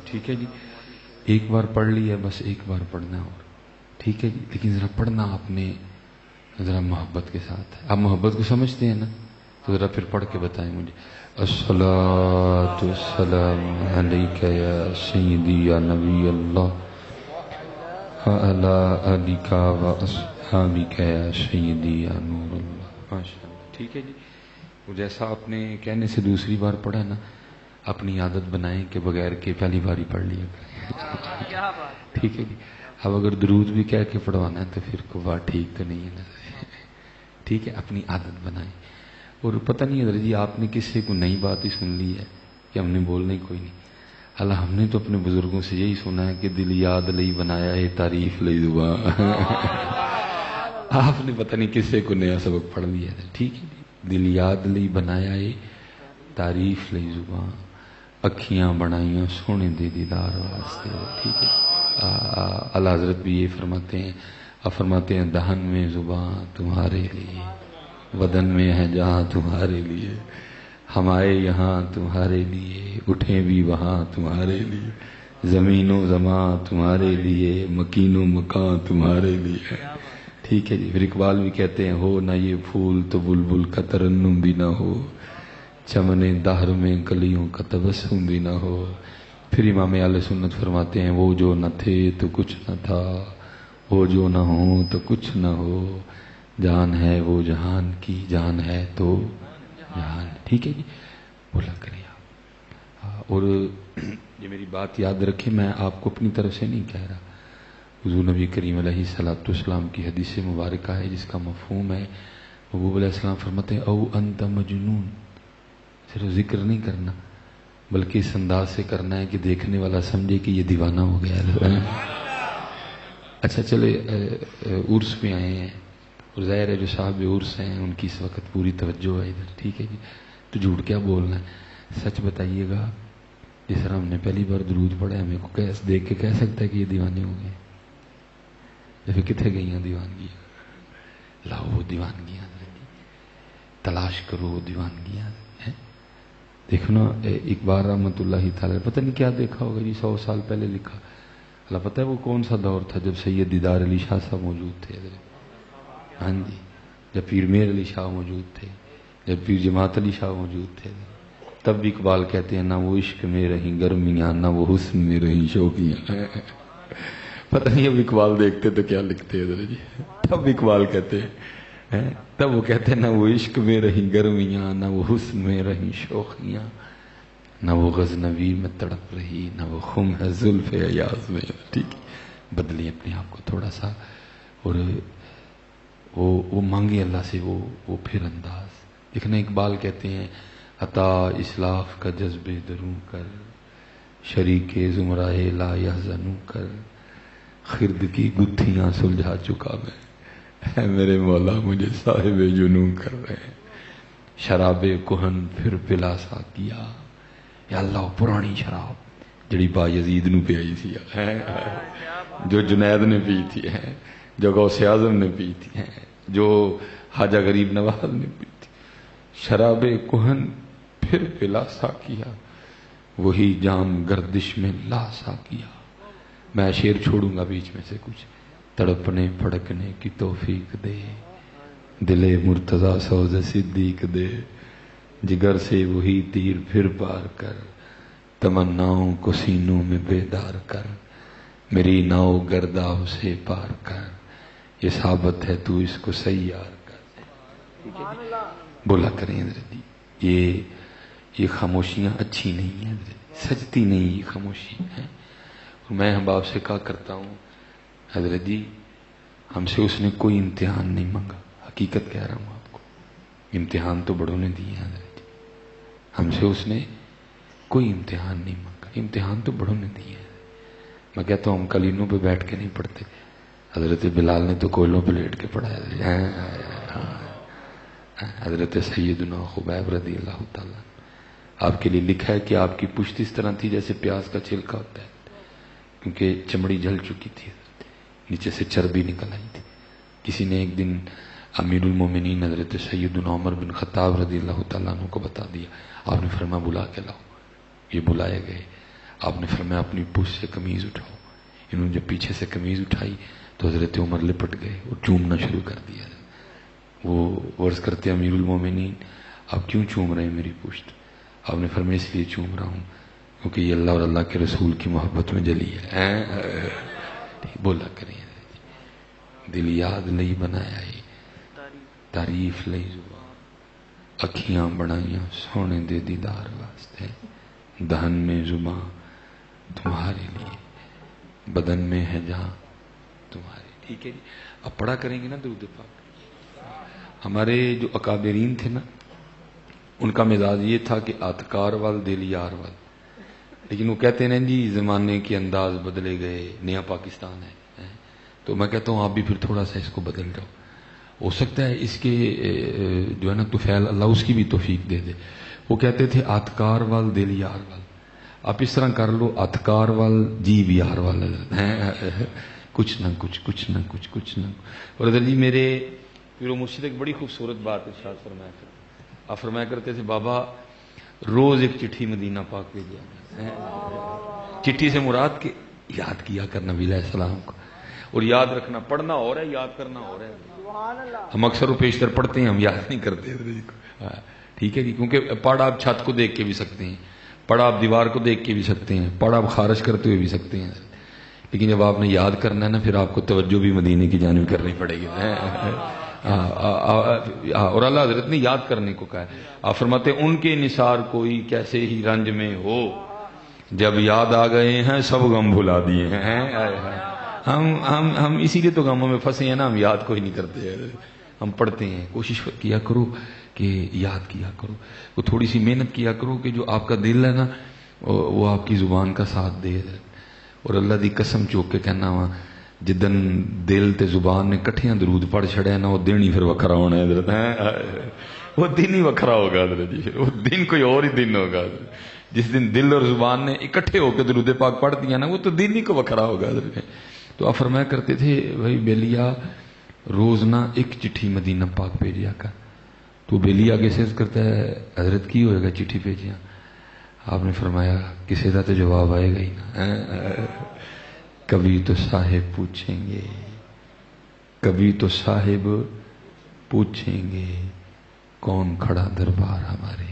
ٹھیک ہے جی، ایک بار پڑھ لی ہے بس، ایک بار پڑھنا اور ٹھیک ہے جی، لیکن ذرا پڑھنا آپ نے ذرا محبت کے ساتھ ہے. آپ محبت کو سمجھتے ہیں نا؟ تو ذرا پھر پڑھ کے بتائیں مجھے. الصلاۃ والسلام علیک یا سیدی یا نبی اللہ وعلی آلک واصحابک یا سیدی یا نور اللہ. ماشاء اللہ. ٹھیک ہے جی، وہ جیسا آپ نے کہنے سے دوسری بار پڑھا نا، اپنی عادت بنائیں کہ بغیر کے پہلی بار ہی پڑھ لیا کریں. ٹھیک ہے جی. اب اگر درود بھی کہہ کے پڑھوانا ہے تو پھر کو بات ٹھیک تو نہیں ہے نا. ٹھیک ہے، اپنی عادت بنائیں. اور پتہ نہیں حضرت جی آپ نے کسی کو نئی بات ہی سن لی ہے کہ ہم نے بولنا ہی کوئی نہیں. اللہ ہم نے تو اپنے بزرگوں سے یہی سنا ہے کہ دل یاد لئی بنایا ہے تعریف لئی زبان. آپ نے پتہ نہیں کسی کو نیا سبق پڑھ لیا ہے. ٹھیک ہے جی، دل یاد لئی بنایا ہے تعریف لئی زبان، اکھیاں بنائیاں سونے دے دیدار واسطے. ٹھیک ہے. اللہ حضرت بھی یہ فرماتے ہیں دہن میں زبان تمہارے لیے، بدن میں ہے جہاں تمہارے لیے، ہم آئے یہاں تمہارے لیے، اٹھیں بھی وہاں تمہارے لیے، زمین و زمان تمہارے لیے، مکین و مکان تمہارے لیے. ٹھیک ہے جی. پھر اقبال بھی کہتے ہیں ہو نہ یہ پھول تو بلبل کا ترنم بھی نہ ہو، چمن دہر میں کلیوں کا تبسم بھی نہ ہو. پھر امام اہل سنت فرماتے ہیں وہ جو نہ تھے تو کچھ نہ تھا، وہ جو نہ ہو تو کچھ نہ ہو، جان ہے وہ جہان کی، جان ہے تو جہان. ٹھیک ہے جی، بولا کریں آپ. اور یہ میری بات یاد رکھیں، میں آپ کو اپنی طرف سے نہیں کہہ رہا. حضور نبی کریم علیہ الصلوۃ والسلام کی حدیث مبارکہ ہے جس کا مفہوم ہے، محبوب علیہ السلام فرماتے ہیں او انت مجنون. صرف ذکر نہیں کرنا بلکہ اس انداز سے کرنا ہے کہ دیکھنے والا سمجھے کہ یہ دیوانہ ہو گیا ہے. اچھا چلے عرس پہ آئے ہیں اور ظاہر ہے جو صاحب عرس ہیں ان کی اس وقت پوری توجہ ہے ادھر. ٹھیک ہے جی، تو جھوٹ کیا بولنا ہے، سچ بتائیے گا. جس طرح ہم نے پہلی بار درود پڑھا ہے میرے کو دیکھ کے کہہ سکتا ہے کہ یہ دیوانے ہو گئے. جیسے کتنے گئی ہیں دیوانگی، لاؤ وہ دیوانگیاں تلاش کرو، وہ دیوانگیاں. دیکھو نا اقبال رحمۃ اللہ تعالی پتہ نہیں کیا دیکھا ہوگا جی، 100 سال پہلے لکھا. اللہ پتہ ہے وہ کون سا دور تھا جب سید دیدار علی شاہ صاحب موجود تھے. ہاں جی، جب پیر میر علی شاہ موجود تھے، جب پیر جماعت علی شاہ موجود تھے. تب بھی اقبال کہتے ہیں نہ وہ عشق میں رہیں گرمیاں، نہ وہ حسن میں رہیں شوقیاں. پتہ نہیں اب اقبال دیکھتے تو کیا لکھتے ہیں جی. تب اقبال کہتے ہیں، تب وہ کہتے ہیں نہ وہ عشق میں رہیں گرمیاں، نہ وہ حسن میں رہیں شوخیاں، نہ وہ غزنوی میں تڑپ رہی، نہ وہ خم ہے زلف ایاز میں. ٹھیک ہے، بدلی اپنے آپ کو تھوڑا سا اور وہ مانگے اللہ سے وہ پھر انداز. دیکھنا اقبال کہتے ہیں عطا اسلاف کا جذب دروں کر، شریک زمرائے لا یحزنوں کر، خرد کی گتھیاں سلجھا چکا میں، اے میرے مولا مجھے صاحب جنوں کر رہے ہیں. شراب کہن پھر پلا سا کیا، یا اللہ پرانی شراب جڑی با یزید نو پیائی تھی، جو جنید نے پی تھی، جو غوث اعظم نے پی تھی، جو خواجہ غریب نواز نے پی تھی. شراب کہن پھر پلا سا کیا، وہی جام گردش میں لا سا کیا. میں شعر چھوڑوں گا بیچ میں سے کچھ. تڑپنے پھڑکنے کی توفیق دے، دل مرتضی سوز صدیق دے، جگر سے وہی تیر پھر پار کر، تمناؤں کو سینوں میں بیدار کر، میری ناؤ گرداؤ سے پار کر، یہ ثابت ہے تو اس کو سیار کر. بولا کریں حضرت جی، یہ خاموشیاں اچھی نہیں ہیں، سجتی نہیں یہ خاموشی ہے. میں ہم آپ سے کہا کرتا ہوں حضرت جی، ہم سے اس نے کوئی امتحان نہیں مانگا. حقیقت کہہ رہا ہوں آپ کو، امتحان تو بڑوں نے دیے ہیں حضرت جی. ہم سے اس نے کوئی امتحان نہیں مانگا، امتحان تو بڑوں نے دیے ہیں. میں کہتا ہوں ہم کلینوں پہ بیٹھ کے نہیں پڑھتے، حضرت بلال نے تو کوئلوں پہ لیٹ کے پڑھا ہے. حضرت سیدنا خبیب رضی اللہ تعالیٰ آپ کے لیے لکھا ہے کہ آپ کی پشت اس طرح تھی جیسے پیاز کا چھلکا ہوتا ہے، کیونکہ چمڑی جل چکی تھی، نیچے سے چربی نکل آئی تھی. کسی نے ایک دن امیر المومنین حضرت سیدنا عمر بن خطاب رضی اللہ تعالیٰ عنہ کو بتا دیا. آپ نے فرمایا بلا کے لاؤ. یہ بلائے گئے. آپ نے فرمایا اپنی پوچھ سے قمیض اٹھاؤ. انہوں نے جب پیچھے سے قمیض اٹھائی تو حضرت عمر لپٹ گئے اور چومنا شروع کر دیا. وہ ورز کرتے امیر المومنین آپ کیوں چوم رہے ہیں میری پشت؟ آپ نے فرمایا اس لیے چوم رہا ہوں کیونکہ یہ اللہ اور اللہ کے رسول کی محبت میں جلی ہے. بولا کریں دل یاد لئی بنایا ہے تعریف لئی زبان اکھیاں بنائیاں سونے دے دیدار واسطے دہن میں زبان تمہارے لیے بدن میں ہے جہاں تمہارے. ٹھیک ہے جی. اب پڑھا کریں گے نا درود پاک. ہمارے جو اکابرین تھے نا ان کا مزاج یہ تھا کہ آتکار وال دل یار وال، لیکن وہ کہتے ہیں جی زمانے کے انداز بدلے گئے، نیا پاکستان ہے. تو میں کہتا ہوں آپ بھی پھر تھوڑا سا اس کو بدل جاؤ. ہو سکتا ہے اس کے جو ہے نا توفیل اللہ اس کی بھی توفیق دے دے. وہ کہتے تھے آتکار وال دل یار وال، آپ اس طرح کر لو آتکار وال جیب یار وال کچھ نہ کچھ کچھ نہ کچھ کچھ نہ. اور ادھر جی میرے پیر و مرشد ایک بڑی خوبصورت بات ارشاد فرمایا کرتے، آپ فرمایا کرتے تھے بابا روز ایک چٹھی مدینہ پاک پہ دیا. چٹھی سے مراد کہ یاد کیا کرنا نبی علیہ السلام کو، اور یاد رکھنا پڑھنا اور ہے یاد کرنا اور ہے. ہم اکثر و پیشتر پڑھتے ہیں ہم یاد نہیں کرتے. ٹھیک ہے جی. کیونکہ پڑھ آپ چھت کو دیکھ کے بھی سکتے ہیں، پڑھ آپ دیوار کو دیکھ کے بھی سکتے ہیں، پڑھ آپ خارج کرتے ہوئے بھی سکتے ہیں، لیکن جب آپ نے یاد کرنا ہے نا پھر آپ کو توجہ بھی مدینے کی جانب کرنی پڑے گی. اور اللہ حضرت نے یاد کرنے کو کہا ہے. آپ فرماتے ان کے نثار کوئی کیسے ہی رنج میں ہو جب یاد آ گئے ہیں سب غم بھلا دیے ہیں. ہم اسی لیے تو غموں میں پھنسے ہیں نا، ہم یاد کوئی نہیں کرتے. ہم پڑھتے ہیں. کوشش کیا کرو کہ یاد کیا کرو، وہ تھوڑی سی محنت کیا کرو کہ جو آپ کا دل ہے نا وہ آپ کی زبان کا ساتھ دے. اور اللہ دی قسم چوک کے کہنا وا جدن دل تے زبان نے کٹھیاں درود پڑھ چھڑیا نا وہ دن ہی پھر وکھرا ہونا ہے. وہ دن ہی وکھرا ہوگا جی، وہ دن کوئی اور ہی دن ہوگا. جس دن دل اور زبان نے اکٹھے ہو کے درود پاک پڑھ دیا نا وہ تو دن ہی کو وکھرا ہوگا. تو آپ فرمایا کرتے تھے بھائی بیلیا روز نہ ایک چٹھی مدینہ پاک بھیجیا کر. تو بیلیا کیسے کرتا ہے حضرت کی ہوئے گا چٹھی بھیجیا؟ آپ نے فرمایا کسی کا تو جواب آئے گا ہی نا. کبھی تو صاحب پوچھیں گے، کبھی تو صاحب پوچھیں گے کون کھڑا دربار ہمارے.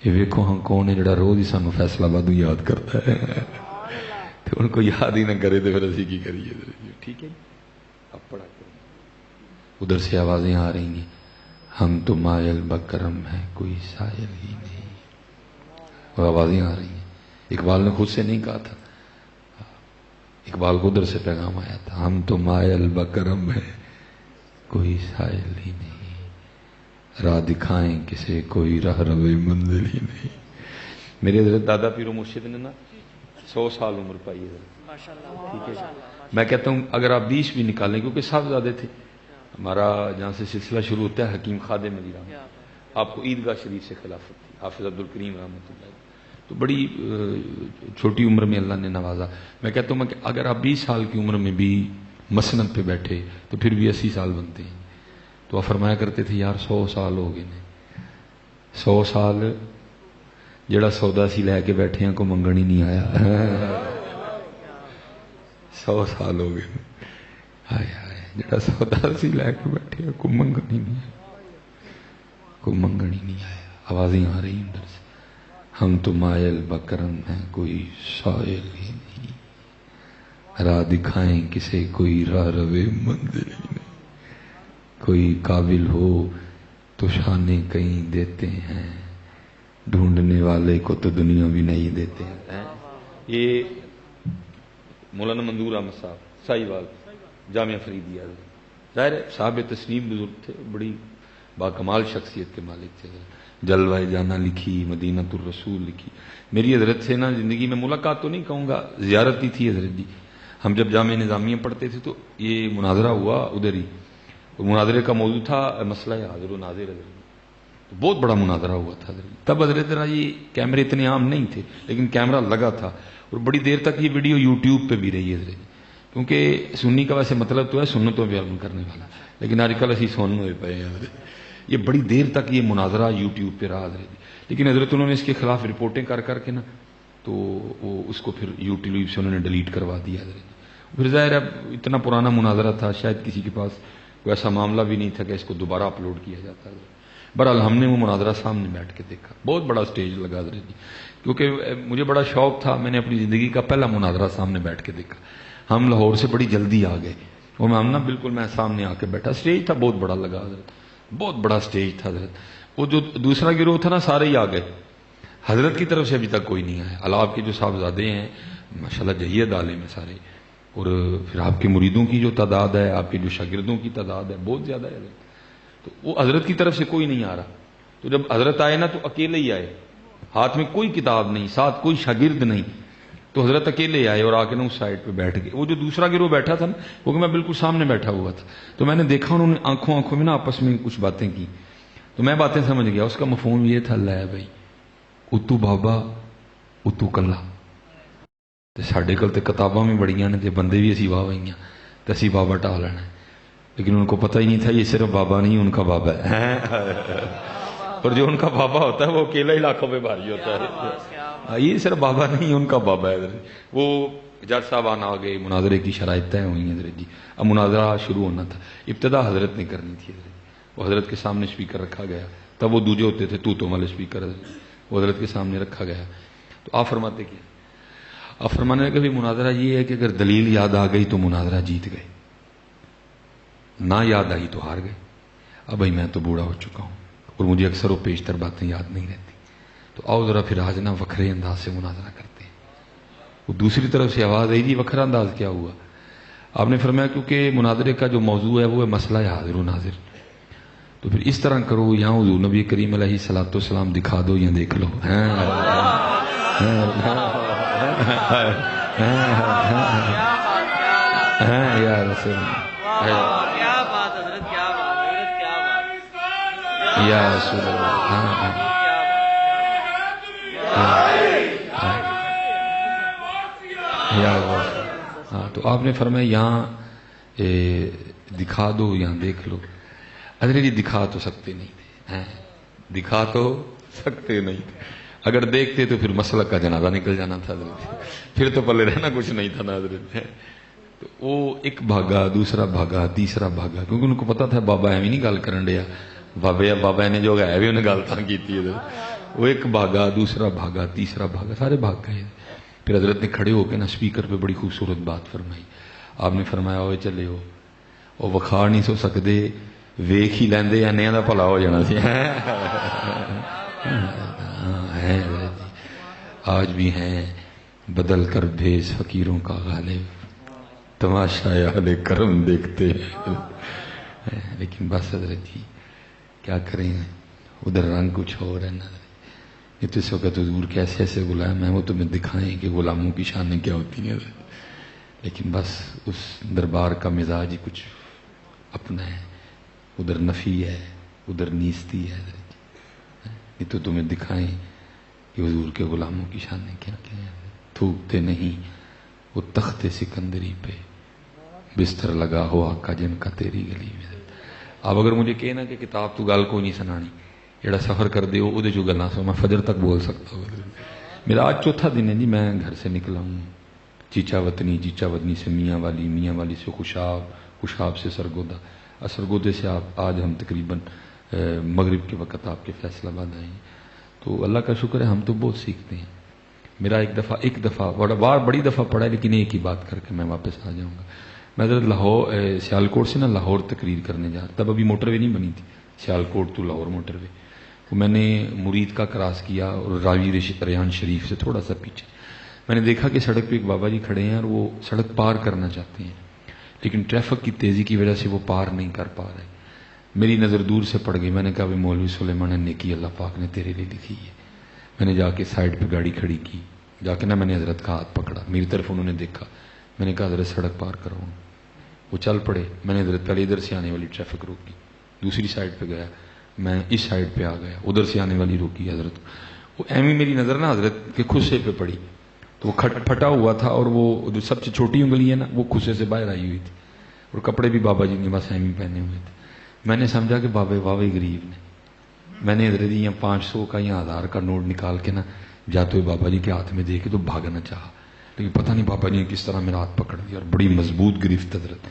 یہ ویکھو ہاں کون ہے جڑا روز ہی سانو فیصلہ باد یاد کرتا ہے. تو ان کو یاد ہی نہ کرے تو پھر اسی کی کریے. ٹھیک ہے اب پڑھا کریں. ادھر سے آوازیں آ رہی ہیں ہم تو مائل بکرم ہے کوئی سائل ہی نہیں. اور آوازیں آ رہی ہیں. اقبال نے خود سے نہیں کہا تھا، اقبال کو ادھر سے پیغام آیا تھا ہم تو مائل بکرم ہے کوئی سائل ہی نہیں، راہ دکھائیں کسے کوئی راہ روے منزل ہی نہیں. میرے حضرت دادا پیر و مرشد نے نا 100 سال عمر پائی ہے. ٹھیک ہے میں کہتا ہوں اگر آپ 20 بھی نکالیں کیونکہ صاحبزادے تھے. ہمارا جہاں سے سلسلہ شروع ہوتا ہے حکیم خادم علی رحمۃ، آپ کو عیدگاہ شریف سے خلافت تھی، حافظ عبد الکریم رحمۃ اللہ. تو بڑی چھوٹی عمر میں اللہ نے نوازا. میں کہتا ہوں کہ اگر آپ 20 سال کی عمر میں بھی مسند پہ بیٹھے تو پھر بھی 80 سال بنتے ہیں. تو آپ فرمایا کرتے تھے یار 100 سال ہو گئے 100 سال جڑا سودا سی لے کے بیٹھے ہیں کو منگن ہی نہیں آیا. 100 سال ہو گئے ہائے ہائے جڑا سودا سی لے کے بیٹھے ہیں کو منگن ہی نہیں آیا، کو منگن ہی نہیں آیا. آوازیں آ رہی اندر سے ہم تو مائل بکرم ہیں کوئی سائل ہی نہیں، راہ دکھائیں کسے کوئی راہ روے منزل ہی نہیں. کوئی قابل ہو تو شانے کہیں دیتے ہیں، ڈھونڈنے والے کو تو دنیا بھی نہیں دیتے ہیں. یہ مولانا منظور احمد صاحب سائیوال جامعہ فریدیہ ظاہر صاحب تسلیم بزرگ تھے، بڑی باکمال شخصیت کے مالک تھے. جلوہ جانا لکھی، مدینہ الرسول لکھی. میری حضرت سے نا زندگی میں ملاقات تو نہیں کہوں گا، زیارت ہی تھی حضرت جی. ہم جب جامعہ نظامیہ پڑھتے تھے تو یہ مناظرہ ہوا ادھر ہی. مناظرے کا موضوع تھا مسئلہ حاضر و ناظر. حضرت تو بہت بڑا مناظرہ ہوا تھا حضرت. تب حضرت یہ کیمرے اتنے عام نہیں تھے لیکن کیمرہ لگا تھا اور بڑی دیر تک یہ ویڈیو یوٹیوب پہ بھی رہی حضرت. کیونکہ سنی کا ویسے مطلب تو ہے سنتوں پہ عمل کرنے والا، لیکن آج کل اسی سن ہوئے پے ہیں حضرت. یہ بڑی دیر تک یہ مناظرہ یوٹیوب پہ رہا حضرت. لیکن حضرت انہوں نے اس کے خلاف رپورٹیں کر کر کے نا تو وہ اس کو پھر یوٹیوب سے انہوں نے ڈیلیٹ کروا دیا حضرت. پھر ظاہر ہے اتنا پرانا مناظرہ تھا، شاید کسی کے پاس کوئی ایسا معاملہ بھی نہیں تھا کہ اس کو دوبارہ اپلوڈ کیا جاتا ہے. بہرحال ہم نے وہ مناظرہ سامنے بیٹھ کے دیکھا، بہت بڑا سٹیج لگا حضرت جی، کیونکہ مجھے بڑا شوق تھا. میں نے اپنی زندگی کا پہلا مناظرہ سامنے بیٹھ کے دیکھا. ہم لاہور سے بڑی جلدی آ گئے اور ہم نا بالکل میں سامنے آ کے بیٹھا. سٹیج تھا بہت بڑا لگا حضرت، بہت بڑا سٹیج تھا حضرت. وہ جو دوسرا گروہ تھا نا سارے ہی آ گئے، حضرت کی طرف سے ابھی تک کوئی نہیں آیا. اللہ کے جو صاحبزادے ہیں ماشاءاللہ جہید عالم ہیں سارے، اور پھر آپ کے مریدوں کی جو تعداد ہے، آپ کے جو شاگردوں کی تعداد ہے بہت زیادہ ہے حضرت. تو وہ حضرت کی طرف سے کوئی نہیں آ رہا. تو جب حضرت آئے نا تو اکیلے ہی آئے، ہاتھ میں کوئی کتاب نہیں، ساتھ کوئی شاگرد نہیں. تو حضرت اکیلے آئے اور آ کے نا اس سائڈ پہ بیٹھ گئے. وہ جو دوسرا گروہ بیٹھا تھا نا، کیونکہ میں بالکل سامنے بیٹھا ہوا تھا، تو میں نے دیکھا انہوں نے آنکھوں میں نا آپس میں کچھ باتیں کی. تو میں باتیں سمجھ گیا. اس کا مفہوم یہ تھا، لے بھائی اتو بابا اتو کلا، تے ساڈے کول تے کتاباں بھی بڑیاں نے تے بندے بھی اسی واہ وائیاں تے اسی بابا ٹا لینا. لیکن ان کو پتہ ہی نہیں تھا یہ صرف بابا نہیں ان کا بابا ہے. اور جو ان کا بابا ہوتا ہے وہ اکیلا ہی لاکھوں پہ بھاری ہوتا ہے. یہ صرف بابا نہیں ان کا بابا ہے. وہ جج صاحبان آ گئے، مناظرے کی شرائط طے ہوئی ہیں حضرت جی. اب مناظرہ شروع ہونا تھا. ابتدا حضرت نے کرنی تھی حضرت. وہ حضرت کے سامنے اسپیکر رکھا گیا. تب وہ دوجے ہوتے تھے توتوں والے اسپیکر، وہ حضرت کے سامنے رکھا گیا. تو آپ فرماتے کیا؟ آپ فرمانے لگے کہ مناظرہ یہ ہے کہ اگر دلیل یاد آ گئی تو مناظرہ جیت گئے، نہ یاد آئی تو ہار گئے. اب بھائی میں تو بوڑھا ہو چکا ہوں اور مجھے اکثر و پیشتر باتیں یاد نہیں رہتی، تو آؤ ذرا پھر آج نا وکھرے انداز سے مناظرہ کرتے ہیں. وہ دوسری طرف سے آواز آئی، جی وکھرا انداز کیا ہوا؟ آپ نے فرمایا کیونکہ مناظرے کا جو موضوع ہے وہ ہے مسئلہ حاضر و ناظر. تو پھر اس طرح کرو، یہاں حضور نبی کریم علیہ الصلوۃ والسلام دکھا دو یا دیکھ لو. یا رسول یا رسول اللہ. ہاں تو آپ نے فرمایا یہاں دکھا دو یا دیکھ لو. حضرت جی دکھا تو سکتے نہیں تھے، دکھا تو سکتے نہیں تھے. اگر دیکھتے تو پھر مسلک کا جنازہ نکل جانا تھا حضرت، پھر تو پلے رہنا کچھ نہیں تھا نا حضرت. تو وہ ایک بھاگا، دوسرا بھاگا، تیسرا بھاگا، کیونکہ ان کو پتا تھا بابا ایویں نہیں گل کرن ڈیا، بابا نے جو ہے بھی انہیں گل تاں کی تھی. وہ ایک بھاگا، دوسرا بھاگا، تیسرا بھاگا، سارے بھاگ گئے. پھر حضرت نے کھڑے ہو کے نا اسپیکر پہ بڑی خوبصورت بات فرمائی. آپ نے فرمایا ہوئے چلے ہو وہ وکھا نہیں سو سکتے، ویکھ ہی لیندے یا نیا دا بھلا ہو جانا سی. آج بھی ہیں بدل کر بھیس فقیروں کا غالب، تماشا اہل کرم دیکھتے ہیں. لیکن بس حضرت جی کیا کریں، ادھر رنگ کچھ اور ہے نا. یہ تو اس وقت حضور کیسے ایسے غلام ہیں، وہ تمہیں دکھائیں کہ غلاموں کی شانیں کیا ہوتی ہیں. لیکن بس اس دربار کا مزاج ہی کچھ اپنا ہے، ادھر نفی ہے ادھر نیستی ہے. یہ تو تمہیں دکھائیں کہ حضور کے غلاموں کی شانیں کیا کیا ہیں. تھوکتے نہیں وہ تخت سکندری پہ، بستر لگا ہو آقا جن کا تیری گلی میں. اب اگر مجھے کہنا کہ کتاب تو گل کوئی نہیں سنانی، جڑا سفر کر دے وہ چو گلاں سو میں فجر تک بول سکتا ہوں. میرا آج چوتھا دن ہے جی، میں گھر سے نکلا ہوں. چیچا وطنی سے میاں والی سے خوشاب سے سرگودا، سرگودے سے آج ہم تقریباً مغرب کے وقت آپ کے فیصل آباد آئے ہیں. تو اللہ کا شکر ہے ہم تو بہت سیکھتے ہیں. میرا ایک دفعہ بڑی دفعہ پڑھا ہے، لیکن ایک ہی بات کر کے میں واپس آ جاؤں گا. میں حضرت لاہور سیالکوٹ سے نا لاہور تقریر کرنے جا رہا، تب ابھی موٹر وے نہیں بنی تھی، سیالکوٹ تو لاہور موٹر وے. وہ میں نے مرید کا کراس کیا اور راوی ریحان شریف سے تھوڑا سا پیچھے میں نے دیکھا کہ سڑک پہ ایک بابا جی کھڑے ہیں اور وہ سڑک پار کرنا چاہتے ہیں، لیکن ٹریفک کی تیزی کی وجہ سے وہ پار نہیں کر پا رہے. میری نظر دور سے پڑ گئی. میں نے کہا بھی مولوی سلیمان نیکی اللہ پاک نے تیرے لیے لکھی ہے. میں نے جا کے سائڈ پہ گاڑی کھڑی کی، جا کے نا میں نے حضرت کا ہاتھ پکڑا. میری طرف انہوں نے دیکھا، میں نے کہا حضرت سڑک پار کراؤں. وہ چل پڑے. میں نے حضرت پہلے ادھر سے آنے والی ٹریفک روکی، دوسری سائڈ پہ گیا، میں اس سائڈ پہ آ گیا، ادھر سے آنے والی روکی حضرت. وہ ایویں میری نظر نا حضرت کے خصے پہ پڑی، تو وہ پھٹا ہوا تھا اور وہ جو سب سے چھوٹی انگلی ہے نا وہ خصے سے باہر آئی ہوئی تھی، اور کپڑے بھی بابا جی نے بس ایویں پہنے ہوئے تھے. میں نے سمجھا کہ بابے واوے غریب نے. میں نے حضرت یا 500 کا یا 1000 کا نوٹ نکال کے نا جاتے ہوئے بابا جی کے ہاتھ میں دیکھے تو بھاگنا چاہا، لیکن پتہ نہیں بابا جی نے کس طرح میرا ہاتھ پکڑ دیا اور بڑی مضبوط گرفت حضرت.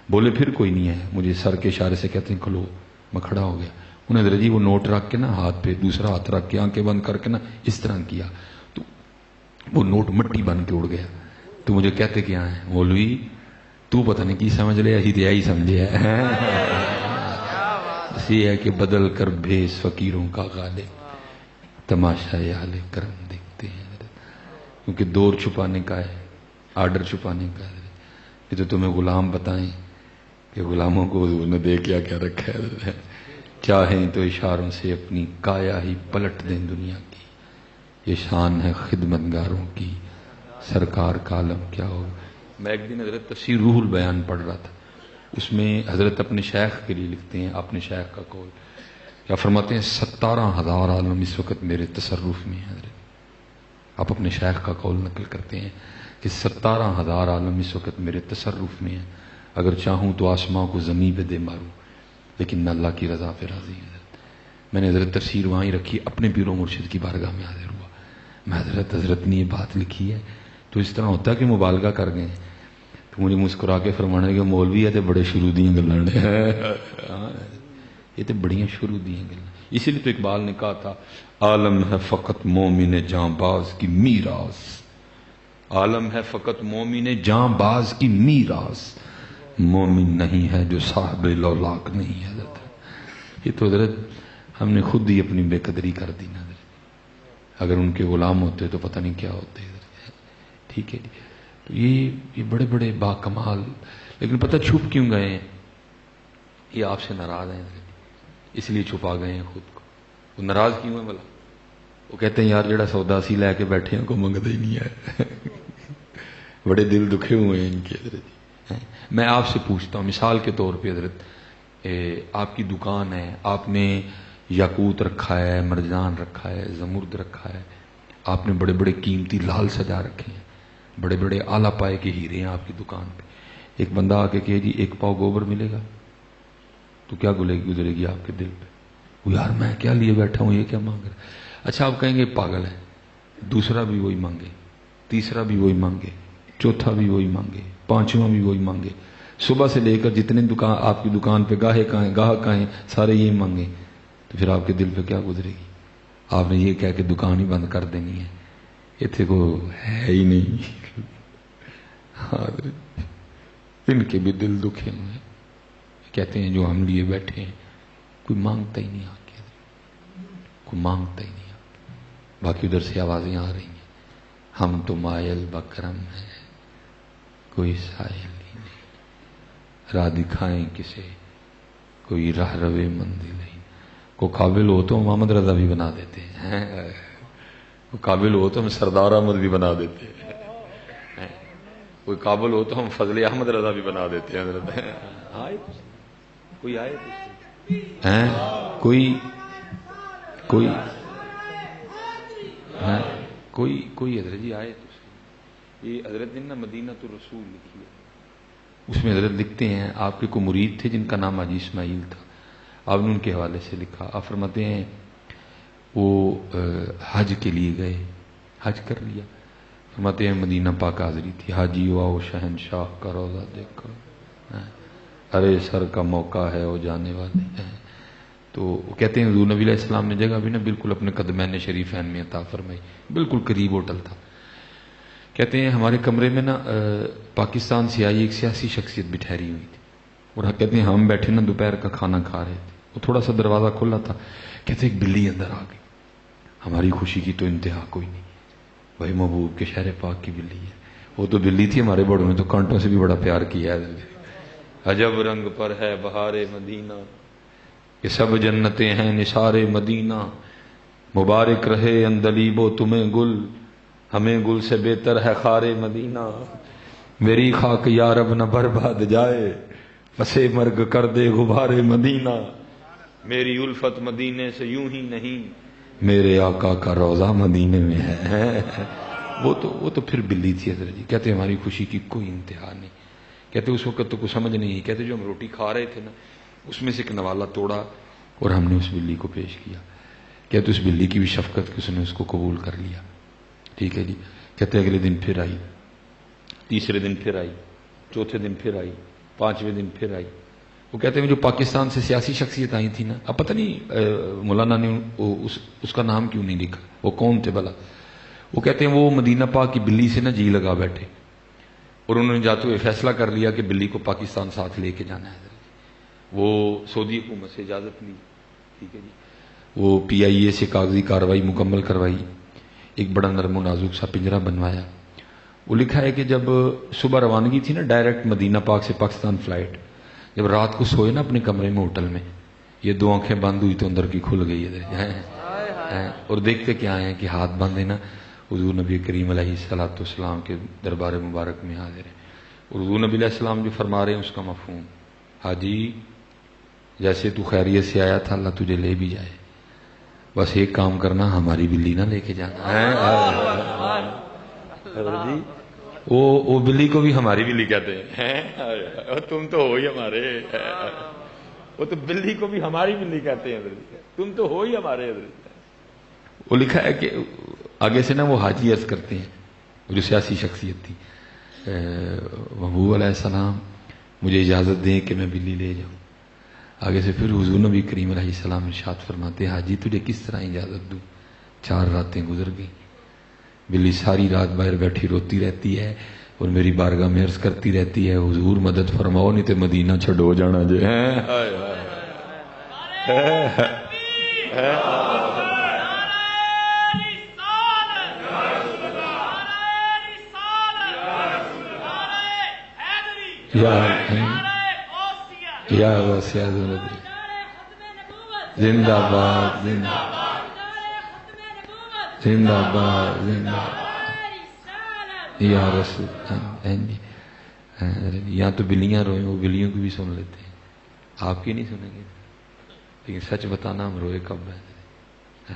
بولے پھر کوئی نہیں ہے، مجھے سر کے اشارے سے کہتے ہیں کھلو. میں کھڑا ہو گیا. انہیں حضرت جی وہ نوٹ رکھ کے نا ہاتھ پہ دوسرا ہاتھ رکھ کے آنکھیں بند کر کے نا اس طرح کیا تو وہ نوٹ مٹی بن کے اڑ گیا. تو مجھے کہتے کیا ہیں مولوی تو پتہ نہیں کی سمجھ لیا، ہی دیا ہی سمجھے اسی ہے کہ بدل کر بھیس فقیروں کا غالب، تماشا حال کرم دیکھتے ہیں حضرت. کیونکہ دور چھپانے کا ہے، آرڈر چھپانے کا ہے. یہ تو تمہیں غلام بتائیں کہ غلاموں کو حضور نے دے کیا کیا رکھا ہے. چاہیں تو اشاروں سے اپنی کایا ہی پلٹ دیں دنیا کی، یہ شان ہے خدمتگاروں کی، سرکار کا عالم کیا ہو. میں ایک دن حضرت تفسیر روح البیان پڑھ رہا تھا، اس میں حضرت اپنے شیخ کے لیے لکھتے ہیں، اپنے شیخ کا قول کیا فرماتے ہیں، 17,000 عالم اس وقت میرے تصرف میں ہے. حضرت آپ اپنے شیخ کا قول نقل کرتے ہیں کہ 17,000 عالم اس وقت میرے تصرف میں ہے، اگر چاہوں تو آسماں کو زمین پہ دے ماروں، لیکن نہ اللہ کی رضا پہ راضی ہے. میں نے حضرت تفسیر وہاں ہی رکھی، اپنے پیر و مرشد کی بارگاہ میں حاضر ہوا. میں حضرت نے یہ بات لکھی ہے تو اس طرح ہوتا ہے کہ مبالغہ کر گئے. تو مجھے مسکرا کے فرمانے کہ مولوی ہے تو بڑے شروع دیاں گلاں نے یہ تو بڑیاں شروع دیاں گلاں. اسی لیے تو اقبال نے کہا تھا عالم ہے فقط مومن جاں باز کی میراث، عالم ہے فقط مومن جاں باز کی میراث، مومن نہیں ہے جو صاحب لولاک نہیں ہے. حضرت یہ تو حضرت ہم نے خود ہی اپنی بے قدری کر دی نا. اگر ان کے غلام ہوتے تو پتہ نہیں کیا ہوتے. ٹھیک ہے جی. تو یہ بڑے بڑے با کمال، لیکن پتہ چھپ کیوں گئے ہیں؟ یہ آپ سے ناراض ہیں اس لیے چھپا گئے ہیں خود کو. وہ ناراض کیوں ہیں بھلا؟ وہ کہتے ہیں یار جڑا سودا سی لے کے بیٹھے ہیں کو منگتا ہی نہیں ہے بڑے دل دکھے ہوئے ہیں ان کے. حضرت میں آپ سے پوچھتا ہوں مثال کے طور پہ حضرت آپ کی دکان ہے، آپ نے یاقوت رکھا ہے، مرجان رکھا ہے، زمرد رکھا ہے، آپ نے بڑے بڑے قیمتی لال سجا رکھے ہیں، بڑے بڑے اعلیٰ پائے کے ہیرے ہیں آپ کی دکان پہ. ایک بندہ آ کے کہے جی 1 پاؤ گوبر ملے گا، تو کیا گزرے گی آپ کے دل پہ؟ وہ یار میں کیا لیے بیٹھا ہوں، یہ کیا مانگ رہا. اچھا آپ کہیں گے پاگل ہے، دوسرا بھی وہی مانگے، تیسرا بھی وہی مانگے، چوتھا بھی وہی مانگے، پانچواں بھی وہی مانگے، صبح سے لے کر جتنے آپ کی دکان پہ گاہک آئیں سارے یہ مانگے، تو پھر آپ کے دل پہ کیا گزرے گی؟ آپ نے یہ کہہ کے دکان ہی بند کر دینی ہے، اتنے کو ہے ہی نہیں. ان کے بھی دل دکھے ہوئے ہیں. کہتے ہیں جو ہم لیے بیٹھے ہیں کوئی مانگتا ہی نہیں آگے، کوئی مانگتا ہی نہیں آگے. باقی ادھر سے آوازیں آ رہی ہیں ہم تو مائل بکرم ہیں کوئی سائل ہی نہیں، راہ دکھائیں کسے کوئی راہ روے منزل نہیں. کو قابل ہو تو محمد رضا بھی بنا دیتے ہیں، کوئی قابل ہو تو ہم سردار احمد بھی بنا دیتے ہیں، کوئی قابل ہو تو ہم فضل احمد رضا بھی بنا دیتے ہیں. کوئی آئے کوئی حضرت جی آئے. یہ حضرت نے نا مدینہ تو رسول لکھی ہے، اس میں حضرت لکھتے ہیں آپ کے کو مرید تھے جن کا نام حاجی اسماعیل تھا، آپ نے ان کے حوالے سے لکھا. آپ فرماتے ہیں وہ حج کے لیے گئے، حج کر لیا. فرماتے ہیں مدینہ پاک حاضری تھی، حاجی واؤ شہنشاہ کا روزہ دیکھو، ارے سر کا موقع ہے وہ جانے والے ہیں. تو وہ کہتے ہیں حضور نبی علیہ السلام نے جگہ بھی نا بالکل اپنے قدمین شریفین میں عطا فرمائی، بالکل قریب ہوٹل تھا. کہتے ہیں ہمارے کمرے میں نا پاکستان سے آئی ایک سیاسی شخصیت بھی ٹھہری ہوئی تھی، اور کہتے ہیں ہم بیٹھے نا دوپہر کا کھانا کھا رہے تھے، وہ تھوڑا سا دروازہ کھلا تھا، کہتے ایک بلی اندر آ گئی. ہماری خوشی کی تو انتہا کوئی نہیں، وہی محبوب کے شہر پاک کی بلی ہے. وہ تو بلی تھی، ہمارے بڑوں نے تو کانٹوں سے بھی بڑا پیار کیا ہے. عجب رنگ پر ہے بہار مدینہ، یہ سب جنتیں ہیں نثار مدینہ، مبارک رہے اندلیب و تمہیں گل، ہمیں گل سے بہتر ہے خار مدینہ. میری خاک یا رب نہ برباد جائے، پسے مرگ کر دے غبار مدینہ. میری الفت مدینے سے یوں ہی نہیں، میرے آقا کا روضہ مدینے میں ہے. وہ تو پھر بلی تھی حضرت جی. کہتے ہماری خوشی کی کوئی انتہا نہیں. کہتے اس وقت تو کچھ سمجھ نہیں. کہتے جو ہم روٹی کھا رہے تھے نا اس میں سے ایک نوالا توڑا اور ہم نے اس بلی کو پیش کیا. کہتے اس بلی کی بھی شفقت کہ اس نے اس کو قبول کر لیا. ٹھیک ہے جی. کہتے اگلے دن پھر آئی, تیسرے دن پھر آئی, چوتھے دن پھر آئی, پانچویں دن پھر آئی. وہ کہتے ہیں جو پاکستان سے سیاسی شخصیت آئی تھی نا, اب پتہ نہیں مولانا نے اس کا نام کیوں نہیں لکھا, وہ کون تھے بھلا. وہ کہتے ہیں وہ مدینہ پاک کی بلی سے نا جی لگا بیٹھے, اور انہوں نے جاتے ہوئے فیصلہ کر لیا کہ بلی کو پاکستان ساتھ لے کے جانا ہے. وہ سعودی حکومت سے اجازت لی, ٹھیک ہے جی. وہ پی آئی اے سے کاغذی کارروائی مکمل کروائی, ایک بڑا نرم و نازک سا پنجرہ بنوایا. وہ لکھا ہے کہ جب صبح روانگی تھی نا ڈائریکٹ مدینہ پاک سے پاکستان فلائٹ, جب رات کو سوئے نا اپنے کمرے میں ہوٹل میں, یہ دو آنکھیں بند ہوئی تو اندر کی کھل گئی ہے. اور دیکھتے کیا ہیں کہ ہاتھ باندھے نا حضور نبی کریم علیہ الصلوۃ والسلام کے دربار مبارک میں حاضر ہیں. اور حضور نبی علیہ السلام جو فرما رہے ہیں اس کا مفہوم, حاجی جیسے تو خیریت سے آیا تھا اللہ تجھے لے بھی جائے, بس ایک کام کرنا ہماری بلی نہ لے کے جانا ہے. جی وہ بلی کو بھی ہماری بلی کہتے ہیں, تم تو ہو ہی ہمارے, وہ تو بلی کو بھی ہماری بلی کہتے ہیں, تم تو ہو ہی ہمارے. وہ لکھا ہے کہ آگے سے نا وہ حاجی عرض کرتے ہیں جو سیاسی شخصیت تھی, محبوب علیہ السلام مجھے اجازت دیں کہ میں بلی لے جاؤں. آگے سے پھر حضور نبی کریم علیہ السلام ارشاد فرماتے ہیں حاجی تجھے کس طرح اجازت دوں, 4 راتیں گزر گئیں, بلی ساری رات باہر بیٹھی روتی رہتی ہے اور میری بارگاہ میں عرض کرتی رہتی ہے حضور مدد فرماؤ نہیں تو مدینہ چھڈو جانا جے. یا زندہ باد, زندہ زندہ باد, زندہ یا رسول. یہاں تو بلیاں روئیں, وہ بلیوں کی بھی سن لیتے ہیں, آپ کی نہیں سنیں گے. لیکن سچ بتانا ہم روئے کب ہے,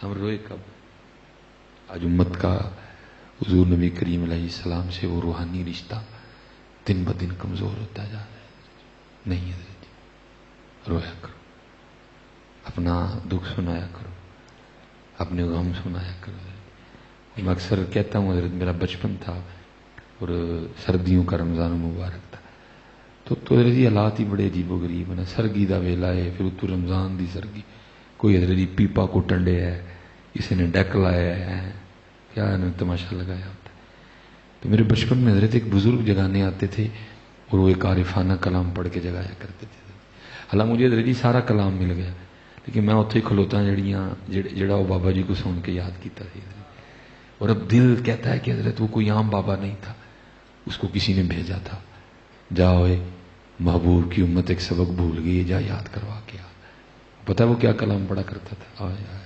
ہم روئے کب. آج امت کا حضور نبی کریم علیہ السلام سے وہ روحانی رشتہ دن بدن کمزور ہوتا جا رہا ہے. نہیں حضرت جی, رویا کرو, اپنا دکھ سنایا کرو, اپنے غم سنایا کرو. میں اکثر کہتا ہوں حضرت میرا بچپن تھا اور سردیوں کا رمضان مبارک تھا, تو حضرت جی حالات ہی بڑے عجیب و غریب ہیں. سرگی دا ویلا ہے, پھر اتو رمضان دی سرگی, کوئی حضرت جی پیپا کو ٹنڈے ہے, کسی نے ڈیک لایا ہے, کیا تماشا لگایا ہوتا ہے. تو میرے بچپن میں حضرت ایک بزرگ جگانے آتے تھے اور وہ ایک عارفانہ کلام پڑھ کے جگایا کرتے تھے. حالانکہ مجھے حضرت جی سارا کلام مل گیا, لیکن میں اتنے کھلوتا جڑا وہ بابا جی کو سن کے یاد کیتا تھی. اور اب دل کہتا ہے کہ حضرت وہ کوئی عام بابا نہیں تھا, اس کو کسی نے بھیجا تھا, جاؤ محبوب کی امت ایک سبق بھول گئی, جا یاد کروا کے آ. پتہ ہے وہ کیا کلام پڑھا کرتا تھا, آئے آئے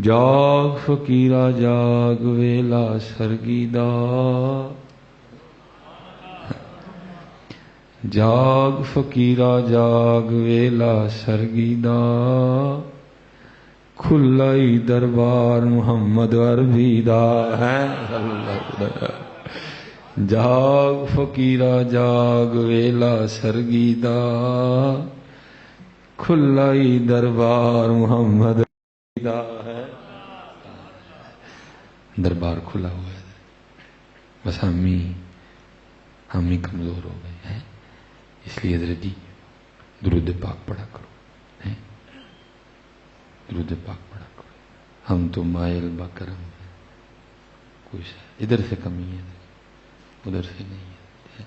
جاگ فقیرا جاگ ویلا سرگیدا, جاگ فقیرا جاگ ویلا سرگیدا, کھلائی دربار محمد عربی دا ہے. جاگ فقیرا جاگ ویلا سرگیدا, کھلائی دربار محمد عربی دا ہے. دربار کھلا ہوا ہے, بس ہم ہی کمزور ہو گئے ہیں. اس لیے حضرت جی درود پاک پڑھا کرو, درود پاک پڑھا کرو. ہم تو مائل بکرم ہیں, کچھ ادھر سے کمی ہے ادھر سے نہیں ہے.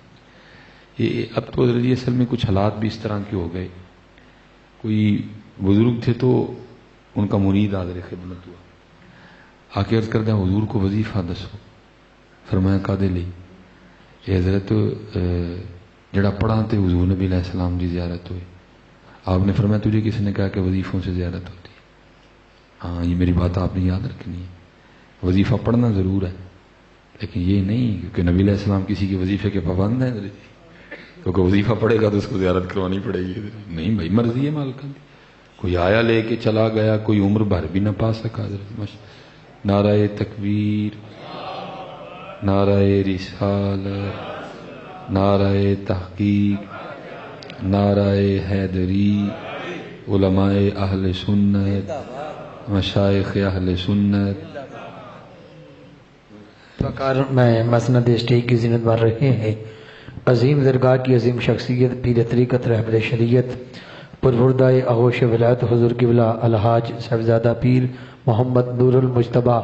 یہ اب تو حضرت جی اصل میں کچھ حالات بھی اس طرح کے ہو گئے. کوئی بزرگ تھے تو ان کا مرید حاضر خدمت ہوا, آ کے عرض کردہ حضور کو وظیفہ دسو. فرمایا کادے لی, یہ حضرت جڑا پڑھا تے حضور نبی علیہ السلام دی زیارت ہوئے. آپ نے فرمایا تجھے کس نے کہا کہ وظیفوں سے زیارت ہوتی ہے؟ ہاں یہ میری بات آپ نے یاد رکھنی ہے. وظیفہ پڑھنا ضرور ہے, لیکن یہ نہیں کیونکہ نبی علیہ السلام کسی کے وظیفے کے پابند ہیں, کیونکہ وظیفہ پڑھے گا تو اس کو زیارت کروانی پڑے گی. نہیں بھائی مرضی ہے مالکہ کی, کوئی آیا لے کے چلا گیا, کوئی عمر بھر بھی نہ پا سکا. حضرت نعرہ تکبیر, نعرہ رسالت, نعرہ تحقیق, نعرہ حیدری, علماء اہل سنت, مشائخ اہل سنت فکر میں مسند اسٹیج کی زینت بن رہے ہیں۔ عظیم درگاہ کی عظیم شخصیت، پیر طریقت، رہبر شریعت، پروردہ آغوش ولایت حضور قبلہ الحاج صاحبزادہ پیر محمد نور المجتبیٰ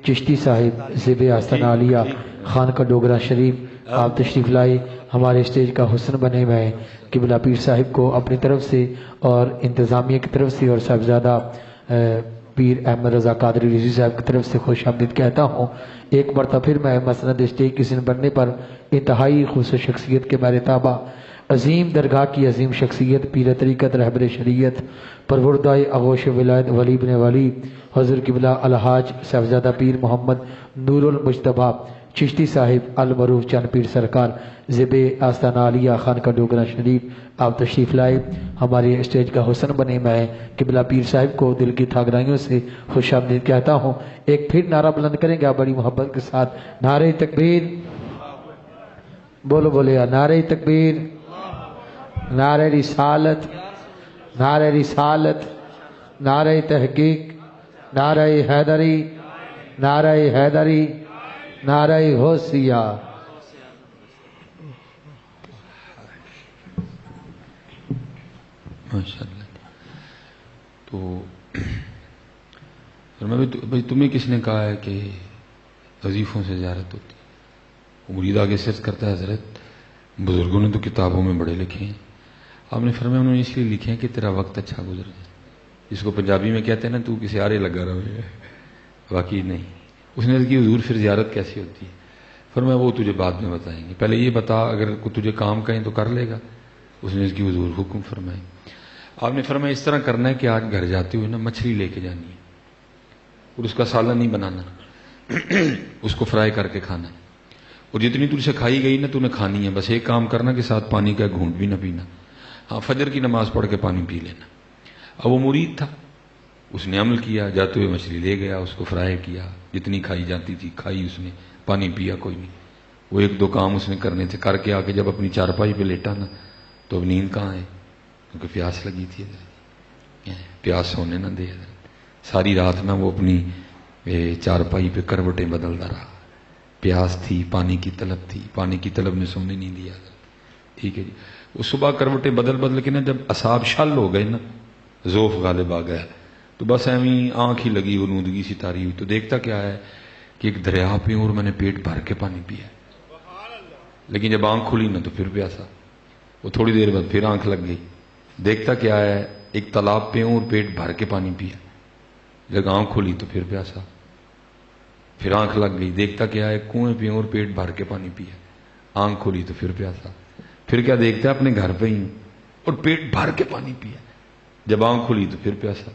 چشتی صاحب زب آستانہ عالیہ خان کا ڈوگرہ شریف، آپ تشریف لائے، ہمارے اسٹیج کا حسن بنے ہوئے۔ قبلہ پیر صاحب کو اپنی طرف سے اور انتظامیہ کی طرف سے اور صاحبزادہ پیر احمد رضا قادری رضوی صاحب کی طرف سے خوش آمدید کہتا ہوں۔ ایک مرتبہ پھر میں مسند اسٹیج کی زین بننے پر انتہائی خصوصی شخصیت کے میرے تابع عظیم درگاہ کی عظیم شخصیت، پیر طریقت، رہبر شریعت، پروردہ آغوش ولایت ولی بن ولی حضور قبلہ الحاج صاحبزادہ پیر محمد نور المجتبیٰ چشتی صاحب المعروف چند پیر سرکار زب آستانہ عالیہ خان کا ڈوگرہ شریف، آپ تشریف لائے، ہمارے اسٹیج کا حسن بنے میں قبلہ پیر صاحب کو دل کی تھاگرائیوں سے خوش آمدید کہتا ہوں۔ ایک پھر نعرہ بلند کریں گے آپ بڑی محبت کے ساتھ، نعرہ تکبیر، بولو بولے نعرہ تکبیر، نعرہ رسالت، نعرہ رسالت، نعرہ تحقیق، نعرہ حیدری، نعرہ حیدری، نعرہ غوثیہ۔ ماشاءاللہ۔ تو بھائی تمہیں کس نے کہا ہے کہ وظیفوں سے زیارت ہوتی ہے؟ مرید آگے سے عرض کرتا ہے حضرت بزرگوں نے تو کتابوں میں بڑے لکھے ہیں، آپ نے فرمایا انہوں نے اس لیے لکھے ہیں کہ تیرا وقت اچھا گزر جائے، جس کو پنجابی میں کہتے ہیں نا تو کسی آرے لگا رہے، واقعی نہیں۔ اس نے عرض کی حضور پھر زیارت کیسی ہوتی ہے؟ فرمایا وہ تجھے بعد میں بتائیں گے، پہلے یہ بتا اگر تجھے کام کہیں تو کر لے گا۔ اس نے عرض کی حضور حکم فرمائیں۔ آپ نے فرمایا اس طرح کرنا ہے کہ آج گھر جاتے ہوئے نا مچھلی لے کے جانی ہے اور اس کا سالن نہیں بنانا، اس کو فرائی کر کے کھانا ہے، اور جتنی تجھ سے کھائی گئی نا تو نے کھانی ہے، بس ایک کام کرنا کہ ساتھ پانی کا گھونٹ بھی نہ پینا، ہاں فجر کی نماز پڑھ کے پانی پی لینا۔ اب وہ مرید تھا، اس نے عمل کیا، جاتے ہوئے مچھلی لے گیا، اس کو فرائی کیا، جتنی کھائی جاتی تھی کھائی، اس نے پانی پیا کوئی نہیں۔ وہ ایک دو کام اس نے کرنے تھے، کر کے آ کے جب اپنی چارپائی پہ لیٹا نا تو اب نیند کہاں ہے، کیونکہ پیاس لگی تھی، پیاس ہونے نہ دے۔ ساری رات نہ وہ اپنی چارپائی پہ کروٹیں بدلتا رہا، پیاس تھی، پانی کی طلب تھی، پانی کی طلب نے سونے نہیں دیا۔ ٹھیک ہے جی، وہ صبح کروٹیں بدل کے نا جب اصحاب شل ہو گئے نا، ذوف غالب آ گیا، تو بس ایویں آنکھ ہی لگی، غنودگی سی تاری ہوئی، تو دیکھتا کیا ہے کہ ایک دریا پہ اور میں نے پیٹ بھر کے پانی پیا، لیکن جب آنکھ کھلی نا تو پھر پیاسا، وہ تھوڑی دیر بعد پھر آنکھ لگ گئی، دیکھتا کیا ہے ایک تالاب پہ اور پیٹ بھر کے پانی پیا، جب آنکھ کھلی تو پھر پیاسا، پھر آنکھ لگ گئی، دیکھتا کیا ہے کنویں پہ اور پیٹ بھر کے پانی پیا، آنکھ کھلی تو پھر پیاسا، پھر کیا دیکھتا ہے اپنے گھر پہ ہی اور پیٹ بھر کے پانی پیا، جب آنکھ کھلی تو پھر پیاسا۔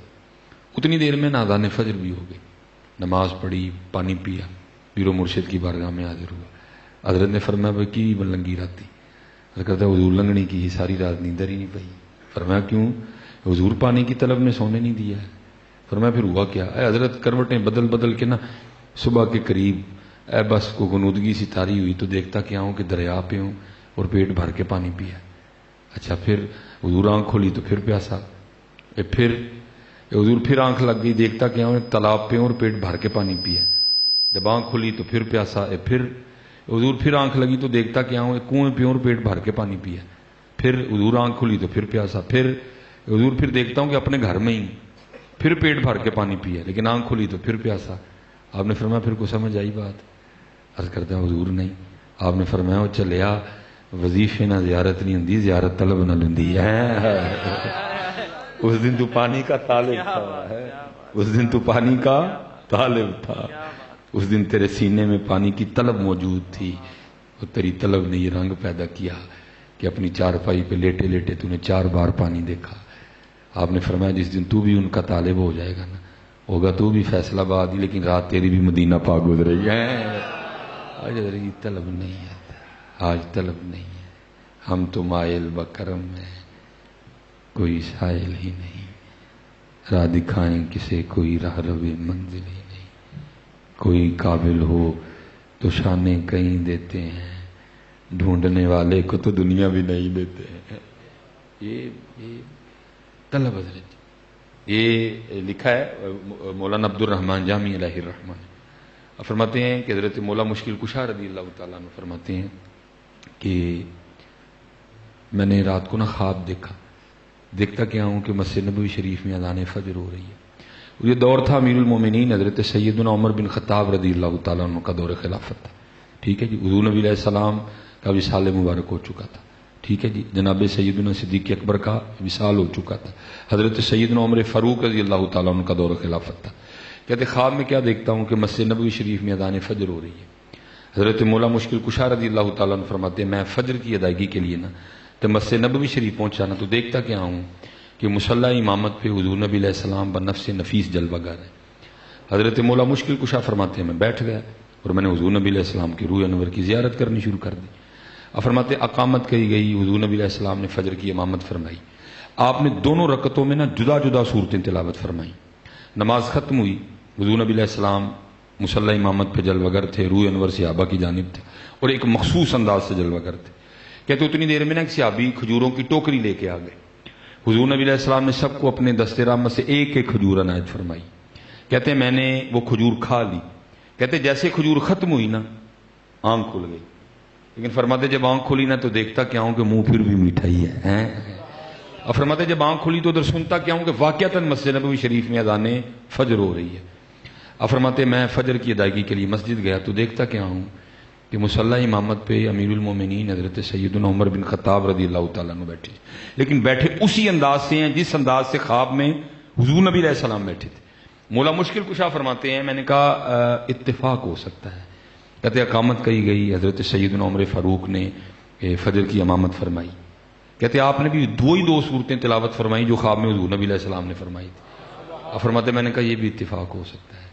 اتنی دیر میں اذان فجر بھی ہو گئی، نماز پڑھی، پانی پیا، پیر و مرشد کی بارگاہ میں حاضر ہوا۔ حضرت نے فرمایا بھائی کی لنگی راتی؟ حضرت کہتا ہے حضور لنگنی کی، ساری رات نیندر ہی نہیں پئی۔ فرمایا کیوں؟ حضور پانی کی طلب نے سونے نہیں دیا ہے۔ فرمایا پھر ہوا کیا؟ اے حضرت کروٹیں بدل کے نا صبح کے قریب بس کو غنودگی سی تاری ہوئی تو دیکھتا کیا ہوں کہ دریا پہ ہوں اور پیٹ بھر کے پانی پیا۔ اچھا پھر حضور آنکھ کھولی تو پھر پیاسا، پھر حضور پھر آنکھ لگ گئی، دیکھتا کیا ہوں تالاب پہ اور پیٹ بھر کے پانی پیا، جب آنکھ کھلی تو پھر پیاسا، پھر حضور پھر آنکھ لگی تو دیکھتا کیا ہوں کنویں پہ اور پیٹ بھر کے پانی پیا، پھر حضور آنکھ کھلی تو پھر پیاسا، پھر حضور پھر دیکھتا ہوں کہ اپنے گھر میں ہی پھر پیٹ بھر کے پانی پیا، لیکن آنکھ کھلی تو پھر پیاسا۔ آپ نے فرمایا پھر کو سمجھ آئی بات؟ عرض کرتا ہے حضور نہیں۔ آپ نے فرمایا وہ چلیا وظیفے نہ زیارت نہیں ہوں، زیارت طلب نہ لندی ہے۔ اس دن تو پانی کا طالب تھا، اس دن تو پانی کا طالب تھا، اس دن تیرے سینے میں پانی کی طلب موجود تھی، اور تیری طلب نے یہ رنگ پیدا کیا کہ اپنی چارپائی پہ لیٹے لیٹے تو نے 4 بار پانی دیکھا۔ آپ نے فرمایا جس دن تو بھی ان کا طالب ہو جائے گا نا، ہوگا تو بھی فیصلہ آباد ہی، لیکن رات تیری بھی مدینہ پاک گزرے گی۔ آج طلب نہیں ہے، آج طلب نہیں ہے، ہم تو مائل بکرم میں کوئی سائل ہی نہیں، راہ دکھائیں کسے کوئی راہ روے منزل ہی نہیں، کوئی قابل ہو تو شانے کہیں دیتے ہیں، ڈھونڈنے والے کو تو دنیا بھی نہیں دیتے ہیں۔ یہ طلب حضرت یہ لکھا ہے مولانا عبد الرحمن جامی علیہ الرحمن، فرماتے ہیں کہ حضرت مولا مشکل کشا رضی اللہ تعالیٰ عنہ فرماتے ہیں کہ میں نے رات کو خواب دیکھتا کیا ہوں کہ مسجد نبوی شریف میں اذان فجر ہو رہی ہے۔ یہ دور تھا امیر المومنین حضرت سیدنا عمر بن خطاب رضی اللہ تعالیٰ عنہ کا دور خلافت تھا، ٹھیک ہے جی۔ حضور نبی علیہ السلام کا وصال مبارک ہو چکا تھا، ٹھیک ہے جی۔ جناب سیدنا صدیق اکبر کا وصال ہو چکا تھا، حضرت سیدنا عمر فاروق رضی اللہ تعالیٰ عنہ کا دور خلافت تھا۔ کہتے خواب میں کیا دیکھتا ہوں کہ مسجد نبوی شریف میں اذان فجر ہو رہی ہے۔ حضرت مولا مشکل کشا رضی اللہ تعالیٰ عنہ فرماتے ہیں میں فجر کی ادائیگی کے لیے تو مسجد نبوی شریف پہنچا تو دیکھتا کیا ہوں کہ مصلی امامت پہ حضور نبی علیہ السلام بنفس نفیس جلوہ گر ہے۔ حضرت مولا مشکل کشا فرماتے ہیں میں بیٹھ گیا اور میں نے حضور نبی علیہ السلام کی روح انور کی زیارت کرنی شروع کر دی۔ فرماتے اقامت کہی گئی، حضور نبی علیہ السلام نے فجر کی امامت فرمائی، آپ نے دونوں رکعتوں میں جدا جدا صورتیں تلاوت فرمائی۔ نماز ختم ہوئی، حضور نبی علیہ السلام مصلی امامت پہ جلوہ گر تھے، روح انور صحابہ کی جانب تھے اور ایک مخصوص انداز سے جلوہ گر تھے۔ کہتے اتنی دیر میں ایک صحابی کھجوروں کی ٹوکری لے کے آ گئے، حضور نبی علیہ السلام نے سب کو اپنے دست رحمت سے ایک ایک کھجور عنایت فرمائی۔ کہتے میں نے وہ کھجور کھا لی، کہتے جیسے کھجور ختم ہوئی آنکھ کھل گئی، لیکن فرماتے جب آنکھ کھلی تو دیکھتا کیا ہوں کہ منہ پھر بھی میٹھا ہی ہے۔ اور فرماتے جب آنکھ کھلی تو ادھر سنتا کیا ہوں کہ واقعتاً مسجد نبوی شریف میں اذان فجر ہو رہی ہے۔ اور فرماتے میں فجر کی ادائیگی کے لیے مسجد گیا تو دیکھتا کیا ہوں کہ مصلی امامت پہ امیر المومنین حضرت سیدنا عمر بن خطاب رضی اللہ تعالیٰ عنہ بیٹھے، لیکن بیٹھے اسی انداز سے ہیں جس انداز سے خواب میں حضور نبی علیہ السلام بیٹھے تھے۔ مولا مشکل کشا فرماتے ہیں میں نے کہا اتفاق ہو سکتا ہے۔ کہتے اقامت کہی گئی، حضرت سیدنا عمر فاروق نے فجر کی امامت فرمائی، کہتے آپ نے بھی دو صورتیں تلاوت فرمائی جو خواب میں حضور نبی علیہ السلام نے فرمائی تھی۔ اور فرماتے میں نے کہا یہ بھی اتفاق ہو سکتا ہے۔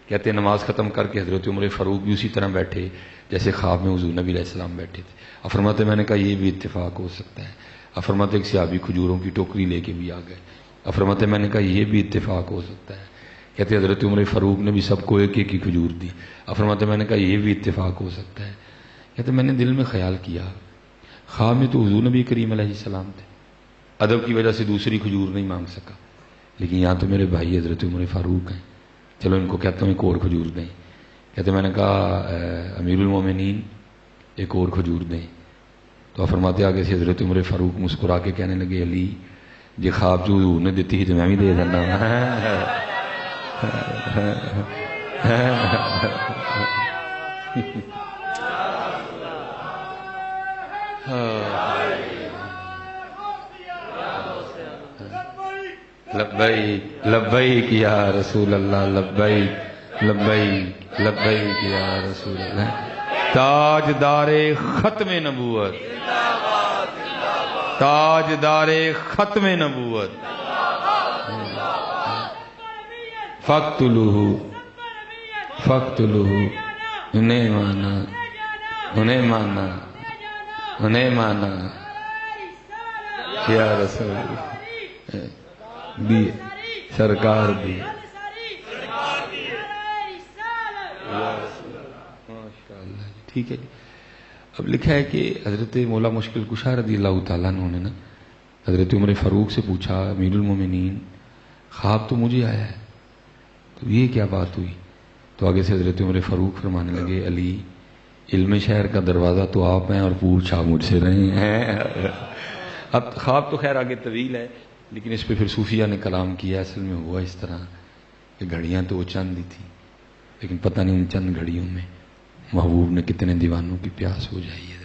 کہتے نماز ختم کر کے حضرت عمر فاروق بھی اسی طرح بیٹھے جیسے خواب میں حضور نبی علیہ السلام بیٹھے تھے۔ اور فرماتے میں نے کہا یہ بھی اتفاق ہو سکتا ہے۔ اور فرماتے ایک صحابی کھجوروں کی ٹوکری لے کے بھی آ گئے۔ اور فرماتے میں نے کہا یہ بھی اتفاق ہو سکتا ہے۔ کہتے حضرت عمر فاروق نے بھی سب کو ایک ایک ہی کھجور دی۔ اور فرماتے میں نے کہا یہ بھی اتفاق ہو سکتا ہے۔ کہتے میں نے دل میں خیال کیا خواب میں تو حضور نبی کریم علیہ السلام تھے، ادب کی وجہ سے دوسری کھجور نہیں مانگ سکا، لیکن یہاں تو میرے بھائی حضرت عمر فاروق ہیں، چلو ان کو کہتا ہوں ایک اور کھجور دیں۔ کہتے میں نے کہا امیر المومنین ایک اور کھجور دیں۔ تو فرماتے آگے سے حضرت عمر فاروق مسکرا کے کہنے لگے علی یہ خواب جو حضور نے دیتی تو میں بھی دے دینا۔ لبیک لبیک یا رسول اللہ، لبیک لبیک لبیک یا رسول اللہ۔ تاجدار ختم نبوت، تاجدار ختم نبوت، فقتلوہ فقتلوہ، انہیں مانا انہیں مانا انہیں مانا یا رسول اللہ دی سرکار دی۔ ٹھیک ہے جی۔ اب لکھا ہے کہ حضرت مولا مشکل کشا رضی اللہ تعالیٰ عنہ نے حضرت عمر فاروق سے پوچھا امیر المومنین خواب تو مجھے آیا ہے تو یہ کیا بات ہوئی؟ تو آگے سے حضرت عمر فاروق فرمانے لگے علی علم شہر کا دروازہ تو آپ ہیں اور پوچھ آپ مجھ سے رہے ہیں۔ اب خواب تو خیر آگے طویل ہے، لیکن اس پہ پھر صوفیہ نے کلام کیا۔ اصل میں ہوا اس طرح کہ گھڑیاں تو وہ چند ہی تھیں، لیکن پتہ نہیں ان چند گھڑیوں میں محبوب نے کتنے دیوانوں کی پیاس ہو جائی ہے۔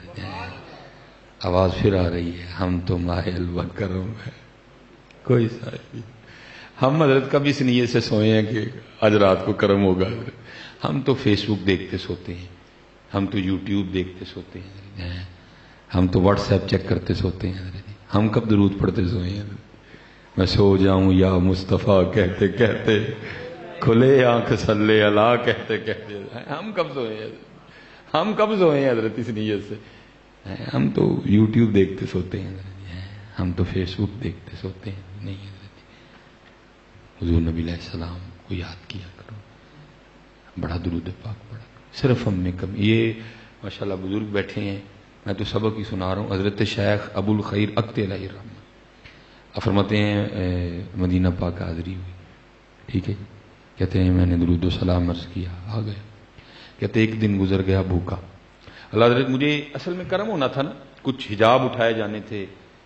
آواز پھر آ رہی ہے ہم تو ماہل و کرم ہے کوئی صاحب، ہم حضرت کبھی اس نیت سے سوئے ہیں کہ آج رات کو کرم ہوگا؟ ہم تو فیس بک دیکھتے سوتے ہیں، ہم تو یوٹیوب دیکھتے سوتے ہیں، ہم تو واٹس ایپ چیک کرتے سوتے ہیں۔ ہم کب درود پڑھتے سوئے ہیں؟ میں سو جاؤں یا مصطفیٰ کہتے کہتے، کھلے آنکھ صلی اللہ کہتے کہتے، ہم کب سوئے ہیں؟ ہم کب سوئے ہیں حضرت اس نیت سے؟ ہم تو یوٹیوب دیکھتے سوتے ہیں، ہم تو فیس بک دیکھتے سوتے ہیں۔ نہیں حضرت حضور نبی علیہ السلام کو یاد کیا کرو، بڑا درود پاک پڑھا کرو، صرف ہم میں کم۔ یہ ماشاءاللہ بزرگ بیٹھے ہیں، میں تو سبق ہی سنا رہا ہوں۔ حضرت شیخ ابو الخیر اکت علیہ الرحمہ، فرماتے ہیں مدینہ پاک حاضری ہوئی، ٹھیک ہے، کہتے ہیں میں نے درود و سلام عرض کیا، آ گئے، کہتے ایک دن گزر گیا بھوکا۔ اللہ حضرت مجھے اصل میں کرم ہونا تھا نا، کچھ حجاب اٹھائے جانے تھے،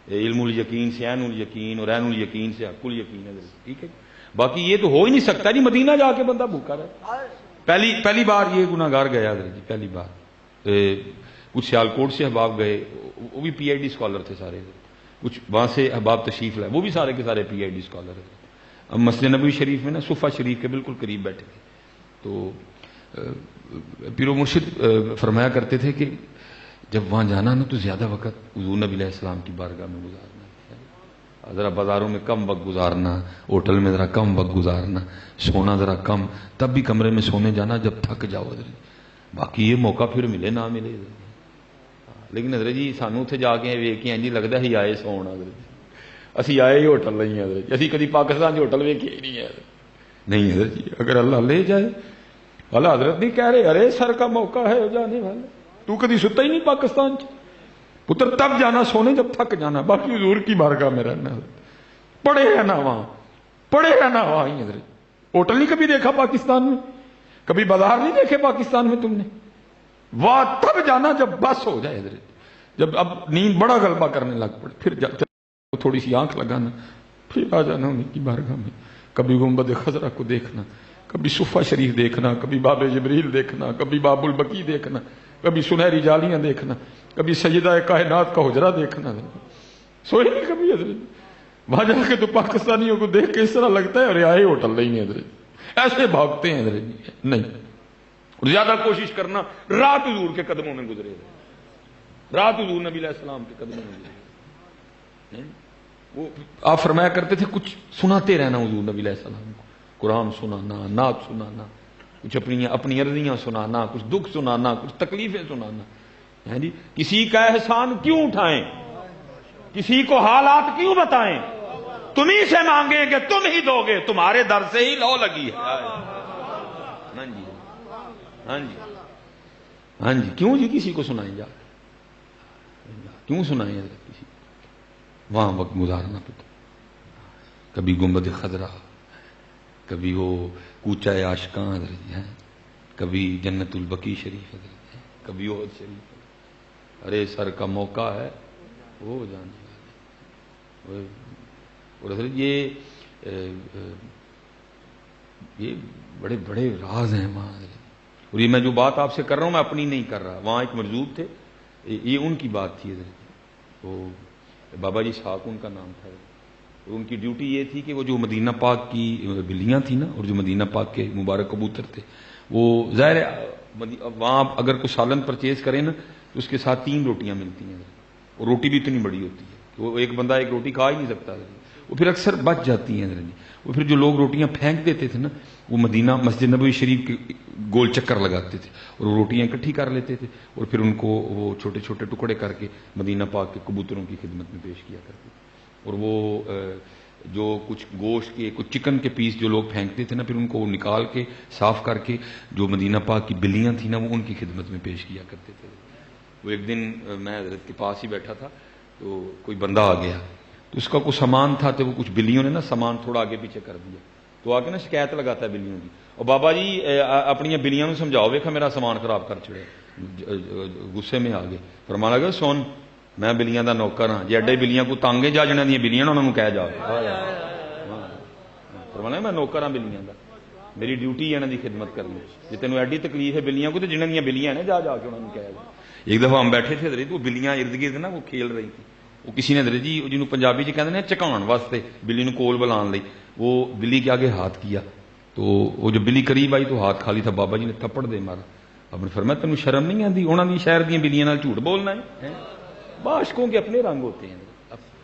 علم الیقین سے عین الیقین اور عین الیقین سے حق الیقین ہے، ٹھیک ہے، باقی یہ تو ہو ہی نہیں سکتا جی مدینہ جا کے بندہ بھوکا رہے۔ پہلی بار یہ گناہگار گیا حضرت جی، پہلی بار کچھ سیالکوٹ سے احباب گئے، وہ بھی پی آئی ڈی اسکالر تھے سارے، کچھ وہاں سے احباب تشریف لائے، وہ بھی سارے کے سارے پی آئی ڈی اسکالر ہیں۔ اب مسجد نبوی شریف میں نا صفہ شریف کے بالکل قریب بیٹھے تھے، تو پیر و مرشد فرمایا کرتے تھے کہ جب وہاں جانا نا تو زیادہ وقت حضور نبی علیہ السلام کی بارگاہ میں گزارنا، ذرا بازاروں میں کم وقت گزارنا، ہوٹل میں ذرا کم وقت گزارنا، سونا ذرا کم، تب بھی کمرے میں سونے جانا جب تھک جاؤ حضرت، باقی یہ موقع پھر ملے نہ ملے۔ لیکن حضرت جی سانو اتنے جا کے ویک کے جی لگتا ہی آئے سون، حضرت اسی آئے ہی ہوٹل نہیں حضرت، اسی کدی پاکستان کے ہوٹل ویکھے ہی نہیں ہے نہیں حضرت جی، اگر اللہ لے جائے، والا حضرت نہیں کہہ رہے ارے سر کا موقع ہے جانے والا، تو کدی ستا ہی نہیں پاکستان پتر، تب جانا سونے جب تھک جانا، باقی حضور کی بارگاہ میں رہنا، پڑے رہنا وہاں، پڑے رہنا وہاں ہی حضرت۔ ہوٹل نہیں کبھی دیکھا پاکستان میں، کبھی بازار نہیں دیکھے پاکستان میں تم نے، واہ تب جانا جب بس ہو جائے حضرت، جب اب نیند بڑا غلبہ کرنے لگ پڑے، پھر تھوڑی سی آنکھ لگانا، پھر آ جانا ان کی بارگاہ میں، کبھی گنبد خضرا کو دیکھنا، کبھی صفہ شریف دیکھنا، کبھی باب جبریل دیکھنا، کبھی باب البقیع دیکھنا، کبھی سنہری جالیاں دیکھنا، کبھی سیدہ کائنات کا حجرہ دیکھنا، سوئے نہیں کبھی حضرت، وہاں جا کے تو پاکستانیوں کو دیکھ کے اس طرح لگتا ہے اور آئے ہوٹل نہیں حضرت، ایسے بھاگتے ہیں حضرت نہیں، اور زیادہ کوشش کرنا رات حضور کے قدموں میں گزرے، رات حضور نبی علیہ السلام کے قدموں میں گزرے۔ وہ آپ فرمایا کرتے تھے کچھ سناتے رہنا حضور نبی علیہ السلام کو، قرآن سنانا، نعت سنانا، کچھ اپنی عرضیاں سنانا، کچھ دکھ سنانا، کچھ تکلیفیں سنانا، جی کسی کا احسان کیوں اٹھائیں، کسی کو حالات کیوں بتائیں، تم ہی سے مانگیں گے تم ہی دو گے، تمہارے در سے ہی لو لگی ہے۔ ہاں جی ہاں جی ہاں جی، کیوں جی کسی کو سنائیں جا، کیوں سنائیں کسی کو، وہاں وقت گزارنا پڑتا، کبھی گنبد خضرا، کبھی وہ کوچہ عاشقاں حضرت ہے، کبھی جنت البقیع شریف حضرت ہے، کبھی احد شریف، ارے سر کا موقع ہے وہ جانے والے۔ اور حضرت یہ بڑے بڑے راز ہیں وہاں حضرت، اور یہ میں جو بات آپ سے کر رہا ہوں میں اپنی نہیں کر رہا، وہاں ایک مرزوق تھے، یہ ان کی بات تھی حضرت، وہ بابا جی اسحاق ان کا نام تھا، اور ان کی ڈیوٹی یہ تھی کہ وہ جو مدینہ پاک کی بلیاں تھیں نا، اور جو مدینہ پاک کے مبارک کبوتر تھے، وہ ظاہر ہے وہاں اگر کوئی سالن پرچیز کرے نا تو اس کے ساتھ 3 روٹیاں ملتی ہیں، اور روٹی بھی اتنی بڑی ہوتی ہے کہ وہ ایک بندہ ایک روٹی کھا ہی نہیں سکتا، وہ پھر اکثر بچ جاتی ہیں، وہ پھر جو لوگ روٹیاں پھینک دیتے تھے نا، وہ مدینہ مسجد نبوی شریف کے گول چکر لگاتے تھے اور وہ روٹیاں اکٹھی کر لیتے تھے، اور پھر ان کو وہ چھوٹے چھوٹے ٹکڑے کر کے مدینہ پاک کے کبوتروں کی خدمت میں پیش کیا کرتے تھے، اور وہ جو کچھ گوشت کے کچھ چکن کے پیس جو لوگ پھینکتے تھے نا، پھر ان کو نکال کے صاف کر کے جو مدینہ پاک کی بلیاں تھیں نا، وہ ان کی خدمت میں پیش کیا کرتے تھے۔ وہ ایک دن میں حضرت کے پاس ہی بیٹھا تھا، تو کوئی بندہ آ گیا، تو اس کا کوئی سامان تھا، تو وہ کچھ بلیوں نے نا سامان تھوڑا آگے پیچھے کر دیا، تو آ کے نا شکایت لگاتا ہے بلیوں کی، اور بابا جی اپنی بلیاں نو سمجھاؤ ویکھا میرا سامان خراب کر چھڑے، غصے میں آ گئے، فرمان لگا سن میں بلیاں دا نوکر ہاں، جی ایڈے بلیاں کو تانگ جا جنہاں دی بلیاں انہاں نوں کہہ جا، فرمایا میں نوکر ہاں بلیاں دا، میری ڈیوٹی ہے انہاں دی خدمت کرنی، جی تینوں ایڈی تکلیف ہے بلیاں کو تو جنہاں دی بلیاں نے جا کے انہاں نوں کہہ جا۔ ایک دفعہ ہم بیٹھے تھے حضرت، وہ بلیاں ارد گرد نا وہ کھیل رہی تھی، وہ کسی نے حضرت جی جنہوں پنجابی چ کہتے ہیں چکان واسطے بلی نو کول بلان لئی، وہ بلی کے آگے ہاتھ کیا، تو وہ جب بلی قریب آئی تو ہاتھ خالی تھا، بابا جی نے تھپڑ دے مارا، آپ نے فرمایا تینوں شرم نہیں آتی، انہاں دی شہر دی بلیاں نال جھوٹ بولنا ہے، عاشقوں کے اپنے رنگ ہوتے ہیں،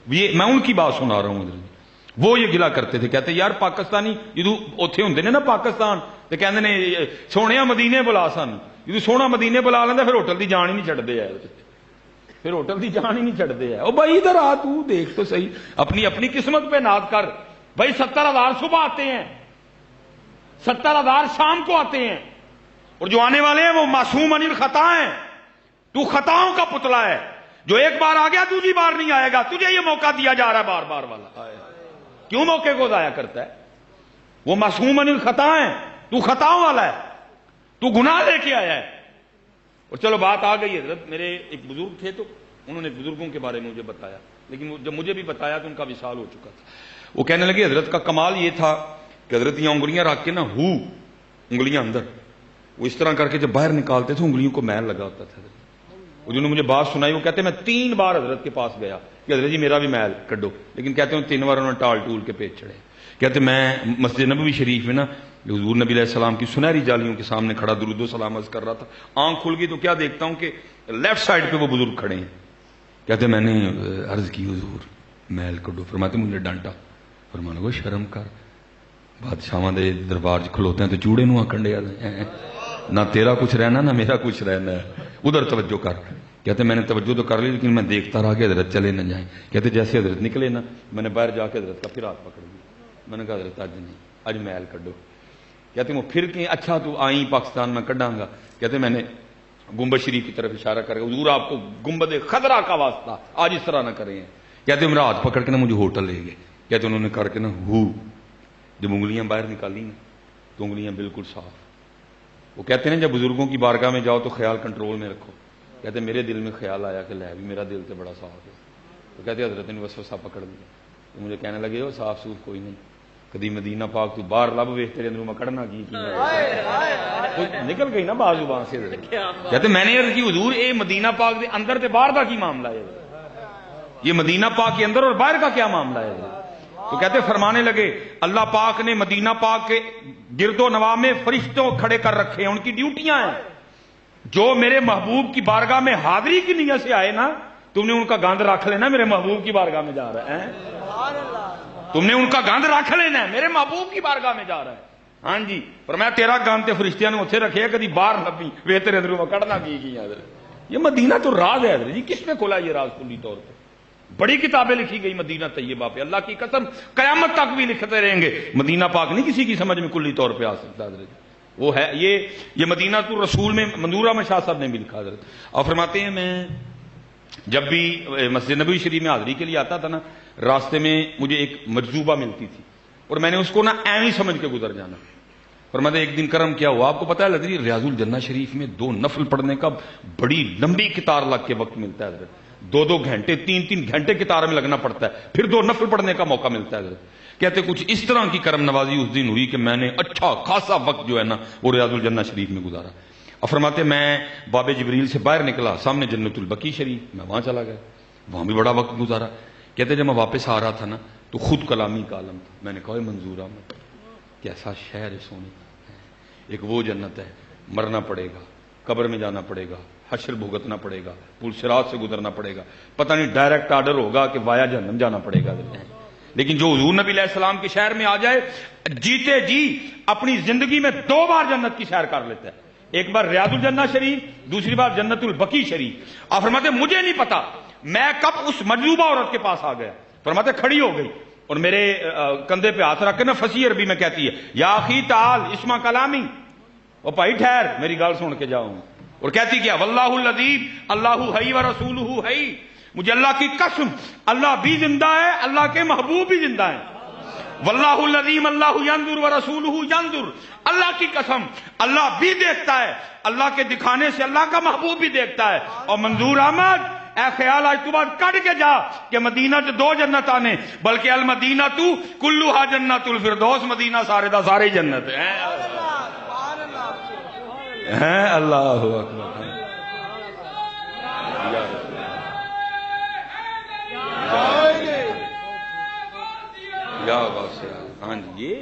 یہ میں ان کی بات سنا رہا ہوں حضرت، وہ یہ گلا کرتے تھے، کہتے یار پاکستانی جدو اوتھے ہوندے نے نا پاکستان تے کہندے نے سونے مدینے بلا سن، جدو سونا مدینے بلا لیندا پھر ہوٹل دی جان ہی نہیں چھڈدے ہے، پھر ہوٹل دی جان ہی نہیں چھڈدے ہے، او بھائی ادھر آ تو دیکھ تو صحیح، اپنی قسمت پہ ناز کر بھائی، 70,000 صبح آتے ہیں، 70,000 شام کو آتے ہیں، اور جو آنے والے ہیں وہ معصوم عن الخطا ہیں، تو خطاؤں کا پتلا ہے، جو ایک بار آ گیا دوسری بار نہیں آئے گا. تجھے یہ موقع دیا جا رہا ہے بار بار والا. کیوں موقع کو ضائع کرتا ہے؟ وہ معصوم عن الخطا ہے، تو خطاؤں والا ہے، تو گناہ لے کے آیا ہے. اور چلو بات آ گئی حضرت. میرے ایک بزرگ تھے تو انہوں نے بزرگوں کے بارے میں مجھے بتایا، لیکن جب مجھے بھی بتایا تو ان کا وصال ہو چکا تھا. وہ کہنے لگے حضرت کا کمال یہ تھا کہ حضرت یہ انگلیاں رکھ کے نا انگلیاں اندر وہ اس طرح کر کے جب باہر نکالتے تھے انگلیوں کو میل لگا ہوتا تھا. وہ جنہوں نے مجھے بات سنائی وہ کہتے ہیں میں 3 بار حضرت کے پاس گیا کہ حضرت جی میرا بھی میل کڈو، لیکن کہتے ہیں 3 بار انہوں نے ٹال ٹول کے پیٹ چڑھے. کہتے میں مسجد نبوی شریف میں نا حضور نبی علیہ السلام کی سنہری جالیوں کے سامنے کھڑا درود و سلام عرض کر رہا تھا. آنکھ کھل گئی تو کیا دیکھتا ہوں کہ لیفٹ سائڈ پہ وہ بزرگ کھڑے ہیں. کہتے میں نے عرض کی حضور میل کڈو. فرماتے مجھے ڈانٹا، فرمانے کو شرم کر، بادشاہاں دے دربار چ کھلوتے ہیں تو چوڑے نو آکھن ڈیا نہ تیرا کچھ رہنا نہ میرا کچھ رہنا ہے، ادھر توجہ کر. کہتے میں نے توجہ تو کر لی لیکن میں دیکھتا رہا کہ حضرت چلے نہ جائیں. کہتے جیسے حضرت نکلے نا میں نے باہر جا کے حضرت کا پھر ہاتھ پکڑ لیا. میں نے کہا حضرت اج نہیں، اج میل کڈو. کہتے وہ پھر کہ اچھا تو آئی پاکستان میں کڈاں گا. کہتے میں نے گنبد شریف کی طرف اشارہ کر کے حضور آپ کو گنبد خضرا کا واسطہ آج اس طرح نہ کریں. کہتے میرا ہاتھ پکڑ کے نا مجھے ہوٹل لے گئے. کہتے انہوں نے کر کے نا جب انگلیاں باہر نکالی نا تو انگلیاں بالکل صاف. وہ کہتے ہیں جب بزرگوں کی بارگاہ میں جاؤ تو خیال کنٹرول میں رکھو. کہتے میرے دل میں خیال آیا کہ لے بھی میرا دل تو بڑا صاف ہے. تو کہتے حضرت نے وسوسہ پکڑ لیا. تو مجھے کہنے لگے ہو صاف سوف کوئی نہیں، کدی مدینہ پاک تو باہر لب ویخ تیرے اندروں میں کڑنا کی نکل گئی نا باز زبان سے. کہتے میں نے عرض کی حضور اے مدینہ پاک دے اندر تے باہر کا کی معاملہ ہے؟ یہ مدینہ پاک کے اندر اور باہر کا کیا معاملہ ہے؟ تو کہتے فرمانے لگے اللہ پاک نے مدینہ پاک کے گرد و نواح میں فرشتوں کھڑے کر رکھے ہیں، ان کی ڈیوٹیاں ہیں. جو میرے محبوب کی بارگاہ میں حاضری کی نیت سے آئے نا تم نے ان کا گاند رکھ لینا میرے محبوب کی بارگاہ میں جا رہا ہے. تم نے ان کا گاند رکھ لینا ہے میرے محبوب کی بارگاہ میں جا رہا ہے. ہاں جی پر میں تیرا گاند تے فرشتیاں نے اتنے رکھے کدی باہر نبی وے تیرے اندروں میں کڑنا کی یہ مدینہ تو راز ہے حضرت جی. کس نے کھولا یہ راز کلی طور پہ؟ بڑی کتابیں لکھی گئی مدینہ طیبہ پہ، اللہ کی قسم قیامت تک بھی لکھتے رہیں گے. مدینہ پاک نہیں کسی کی سمجھ میں کلی طور پہ آ سکتا حضرت. وہ ہے یہ مدینہ تو رسول میں منظورہ میں شاہ صاحب نے بھی لکھا حضرت. اور فرماتے ہیں میں جب بھی مسجد نبوی شریف میں حاضری کے لیے آتا تھا نا راستے میں مجھے ایک مجذوبہ ملتی تھی اور میں نے اس کو نا ایویں سمجھ کے گزر جانا. فرماتے ایک دن کرم کیا ہوا آپ کو پتا ہے حضرت ریاض الجنہ شریف میں 2 نفل پڑھنے کا بڑی لمبی قطار لگ کے وقت ملتا ہے حضرت. 2 گھنٹے 3 گھنٹے قطار میں لگنا پڑتا ہے پھر 2 نفل پڑھنے کا موقع ملتا ہے حضرت. کہتے کچھ اس طرح کی کرم نوازی اس دن ہوئی کہ میں نے اچھا خاصا وقت جو ہے نا وہ ریاض الجنہ شریف میں گزارا. اور فرماتے میں باب جبریل سے باہر نکلا سامنے جنت البقیع شریف میں وہاں چلا گیا وہاں بھی بڑا وقت گزارا. کہتے جب میں واپس آ رہا تھا نا تو خود کلامی کا عالم تھا. میں نے کہا منظورہ میں کیسا شہر ہے سونے کا. ایک وہ جنت ہے مرنا پڑے گا قبر میں جانا پڑے گا حشر بھگتنا پڑے گا پل صراط سے گزرنا پڑے گا پتہ نہیں ڈائریکٹ آرڈر ہوگا کہ وایا جہنم جانا پڑے گا. لیکن جو حضور نبی علیہ السلام کے شہر میں آ جائے جیتے جی اپنی زندگی میں 2 بار جنت کی سیر کر لیتا ہے. ایک بار ریاض الجنہ شریف دوسری بار جنت البقیع شریف. اور فرماتے مجھے نہیں پتا میں کب اس مجذوبہ عورت کے پاس آ گیا. فرماتے کھڑی ہو گئی اور میرے کندھے پہ ہاتھ رکھ کے نا فصیح عربی میں کہتی ہے یا اخی تعال اسمع کلامی. او بھائی ٹھہر میری گال سن کے جاؤں. اور کہتی کیا واللہ العظیم اللہ حی و رسولہ حی. مجھے اللہ کی قسم اللہ بھی زندہ ہے اللہ کے محبوب بھی زندہ ہیں. واللہ العظیم اللہ ینظر و رسولہ ینظر. اللہ کی قسم اللہ بھی دیکھتا ہے اللہ کے دکھانے سے اللہ کا محبوب بھی دیکھتا ہے. اور منظور احمد اے خیال آج تو بعد کٹ کے جا کہ مدینہ سے 2 جنت آنے بلکہ المدینہ تو کلھا جنت الفردوس. مدینہ سارے دا سارے جنت ہے. اللہ اکبر. ہاں جی یہ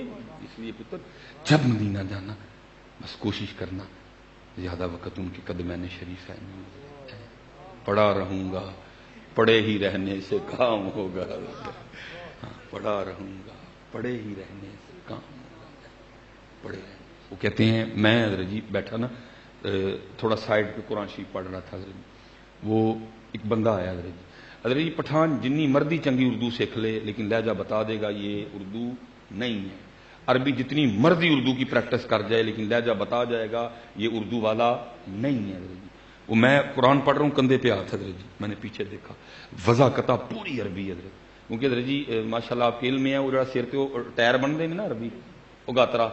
اس لیے پتر جب مدینہ جانا بس کوشش کرنا زیادہ وقت ان کے قدمین شریف ہے پڑھا رہوں گا پڑھے ہی رہنے سے کام ہوگا. پڑھا رہوں گا پڑھے ہی رہنے سے کام ہوگا پڑھے. وہ کہتے ہیں میں حضرت جی بیٹھا نا تھوڑا سائڈ پہ قرآن شریف پڑھ رہا تھا حضرت جی. وہ ایک بندہ آیا حضرت جی پٹھان جنی مردی چنگی اردو سیکھ لے لیکن لہجہ بتا دے گا یہ اردو نہیں ہے. عربی جتنی مرضی اردو کی پریکٹس کر جائے لیکن لہجہ بتا جائے گا یہ اردو والا نہیں ہے حضرت جی. وہ میں قرآن پڑھ رہا ہوں کندھے پہ ہاتھ حضرت جی، میں نے پیچھے دیکھا وضاقتہ پوری عربی حضرت، کیونکہ حضرت جی ماشاءاللہ آپ کے علم میں ہے، وہ جڑا سر پہ وہ ٹائر بن دیں گے نا عربی، وہ گاترا،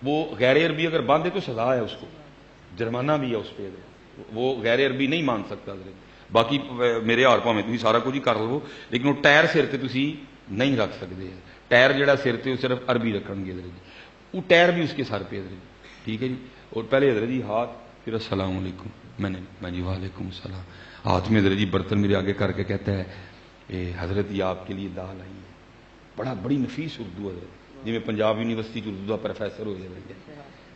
وہ غیر عربی اگر باندھے تو سزا ہے اس کو، جرمانہ بھی ہے اس پہ، وہ غیر عربی نہیں مان سکتا حضرت۔ باقی میرے ہار پاویں تسی سارا کچھ ہی کر لو، لیکن وہ ٹائر سر تے تسی نہیں رکھ سکتے، ٹائر جڑا سر تے وہ صرف عربی رکھن گے حضرت جی، وہ ٹائر بھی اس کے سر پہ حضرت جی، ٹھیک ہے جی۔ اور پہلے حضرت جی ہاتھ، پھر السلام علیکم، میں جی وعلیکم السلام، ہاتھ میں حضرت جی برتن میرے آگے کر کے کہتا ہے حضرت یہ آپ کے لیے دال آئی ہے، بڑی نفیس اردو حضرت، جی میں پنجاب یونیورسٹی اردو کا پروفیسر ہو جائے،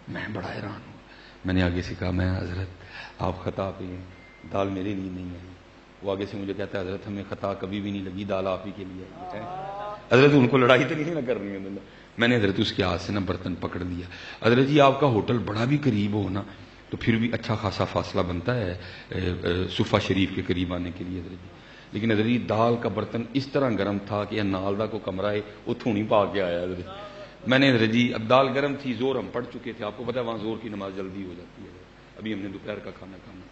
میں بڑا حیران ہوں۔ میں نے آگے سے کہا میں حضرت آپ خطا پہ ہیں، دال میرے لیے نہیں آئی۔ وہ آگے سے مجھے کہتا ہے حضرت ہمیں خطا کبھی بھی نہیں لگی، دال آپ ہی کے لیے آئی ہے۔ حضرت ان کو لڑائی تو نہیں نہ کرنی ہے، میں نے حضرت اس کے ہاتھ سے نا برتن پکڑ لیا۔ حضرت جی آپ کا ہوٹل بڑا بھی قریب ہو نا تو پھر بھی اچھا خاصا فاصلہ بنتا ہے صفہ شریف کے قریب آنے کے لیے حضرت جی، لیکن حضرت جی دال کا برتن اس طرح گرم تھا کہ نال دا کو کمرہ ہے اتوں نہیں پا کے آیا حضرت۔ میں نے حضرت جی اب دال گرم تھی، زور ہم پڑھ چکے تھے، آپ کو پتا ہے وہاں زور کی نماز جلدی ہو جاتی ہے، ابھی ہم نے دوپہر کا کھانا کھانا۔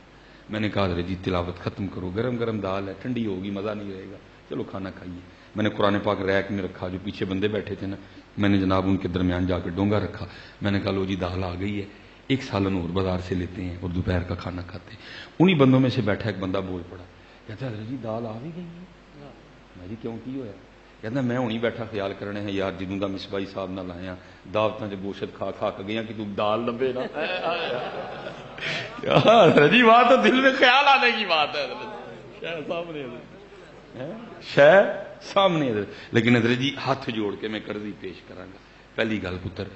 میں نے کہا حضرت جی تلاوت ختم کرو، گرم گرم دال ہے، ٹھنڈی ہوگی مزہ نہیں رہے گا، چلو کھانا کھائیے۔ میں نے قرآن پاک ریک میں رکھا، جو پیچھے بندے بیٹھے تھے نا، میں نے جناب ان کے درمیان جا کے ڈونگا رکھا، میں نے کہا لو جی دال آ گئی ہے، ایک سالن اور بازار سے لیتے ہیں اور دوپہر کا کھانا کھاتے ہیں۔ انہی بندوں میں سے بیٹھا ایک بندہ بول پڑا، کہتا ہے حضرت جی دال آ بھی گئی ہے۔ میں جی کیوں کی ہوا؟ کہتا میں ہونی بیٹھا خیال کرنے ہیں یار جنوں دا مصباحی صاحب نہ لایا دعوتاں چ گوشت کھا کھا کے گیا کہ تم دال لبے نا۔ حضرت جی وہاں تو دل میں خیال آنے کی بات ہے، شہ سامنے شہ سامنے حضرت۔ لیکن حضرت جی ہاتھ جوڑ کے میں قرضی پیش کراں گا، پہلی گل پتر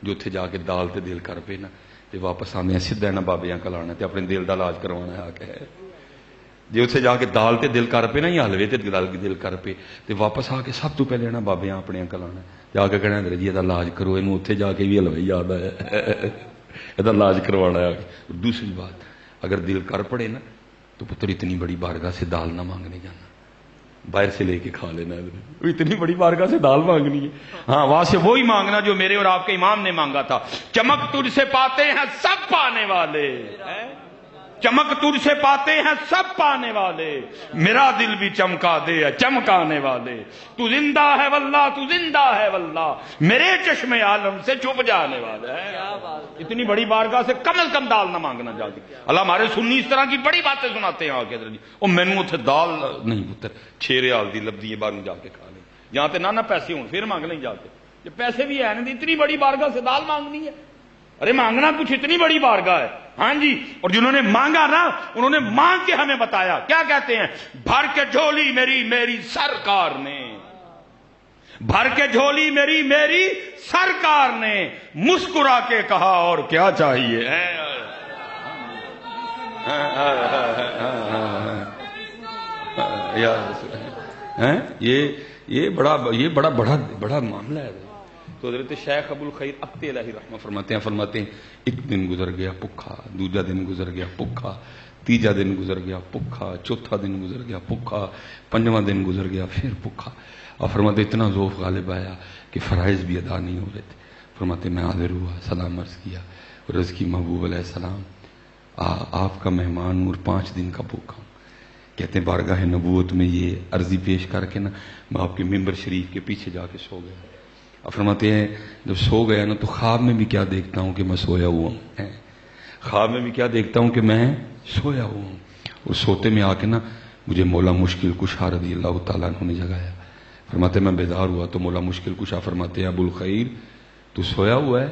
جو اتنے جا کے دال تے دل کر پے نا تے واپس آنے سیدھا نہ بابیاں کول آنا تے اپنے دل دا علاج کروانا ہے، آ کے جی اتنے جا کے دال تے دل کر پے نا یا حلوے تے دل کر پے تے واپس آ کے سب تو پہلے نا بابیاں اپنے کول آنا، جا کے کہنا حضرت جی یہ علاج کرو، یہ اتنے جا کے بھی حلوے یاد آیا، یہ علاج کروانا ہے۔ دوسری بات اگر دل کر پڑے نا تو پتر اتنی بڑی بارگاہ سے دال نہ مانگنے جانا، باہر سے لے کے کھا لینا، اتنی بڑی بارگاہ سے دال مانگنی ہے، ہاں وہاں سے وہی مانگنا جو میرے اور آپ کے امام نے مانگا تھا، چمک تجھ سے پاتے ہیں سب پانے والے، چمک تجھ سے پاتے ہیں سب پانے والے، میرا دل بھی چمکا دے چمکانے والے، تو زندہ ہے واللہ تو زندہ ہے واللہ، میرے چشم عالم سے چھپ جانے والا ہے۔ اتنی بڑی بارگاہ سے کم از کم دال نہ مانگنا جلدی۔ اللہ ہمارے سنی اس طرح کی بڑی باتیں سناتے ہیں آگے حضرت جی، اور مینوں اتنے دال نہیں پتر 6 ریال دی لبدی ہے باہر جا کے کھا لیں، جہاں تے نہ پیسے ہوں پھر مانگ نہیں جاتے، یہ پیسے بھی ہے نہیں، اتنی بڑی بارگاہ سے دال مانگنی ہے، ارے مانگنا کچھ اتنی بڑی بارگاہ ہے، ہاں جی۔ اور جنہوں نے مانگا نا انہوں نے مانگ کے ہمیں بتایا، کیا کہتے ہیں؟ بھر کے جھولی میری سرکار نے، بھر کے جھولی میری سرکار نے مسکرا کے کہا اور کیا چاہیے، یہ بڑا معاملہ ہے۔ تو حضرت شیخ ابو الخیر اقت الہی رحمہ فرماتے ہیں ایک دن گزر گیا بھوکا، دوسرا دن گزر گیا بھوکا، تیجا دن گزر گیا بھوکا، چوتھا دن گزر گیا بھوکا، پنجواں دن گزر گیا پھر بھوکا، اور فرماتے اتنا ذوق غالب آیا کہ فرائض بھی ادا نہیں ہو رہے تھے۔ فرماتے میں حاضر ہوا، سلام عرض کیا، عرض کی محبوب علیہ السلام آپ کا مہمان اور 5 دن کا بھوکا ہوں۔ کہتے ہیں بارگاہ نبوت میں یہ عرضی پیش کر کے نا میں آپ کے ممبر شریف کے پیچھے جا کے سو گیا۔ اب فرماتے ہیں جب سو گیا نا تو خواب میں بھی کیا دیکھتا ہوں کہ میں سویا ہوا ہوں، خواب میں بھی کیا دیکھتا ہوں کہ میں سویا ہوا ہوں، اور سوتے میں آ کے نا مجھے مولا مشکل کشا رضی اللہ تعالیٰ عنہ نے جگایا۔ فرماتے میں بیدار ہوا تو مولا مشکل کشا فرماتے ہیں ابو الخیر تو سویا ہوا ہے،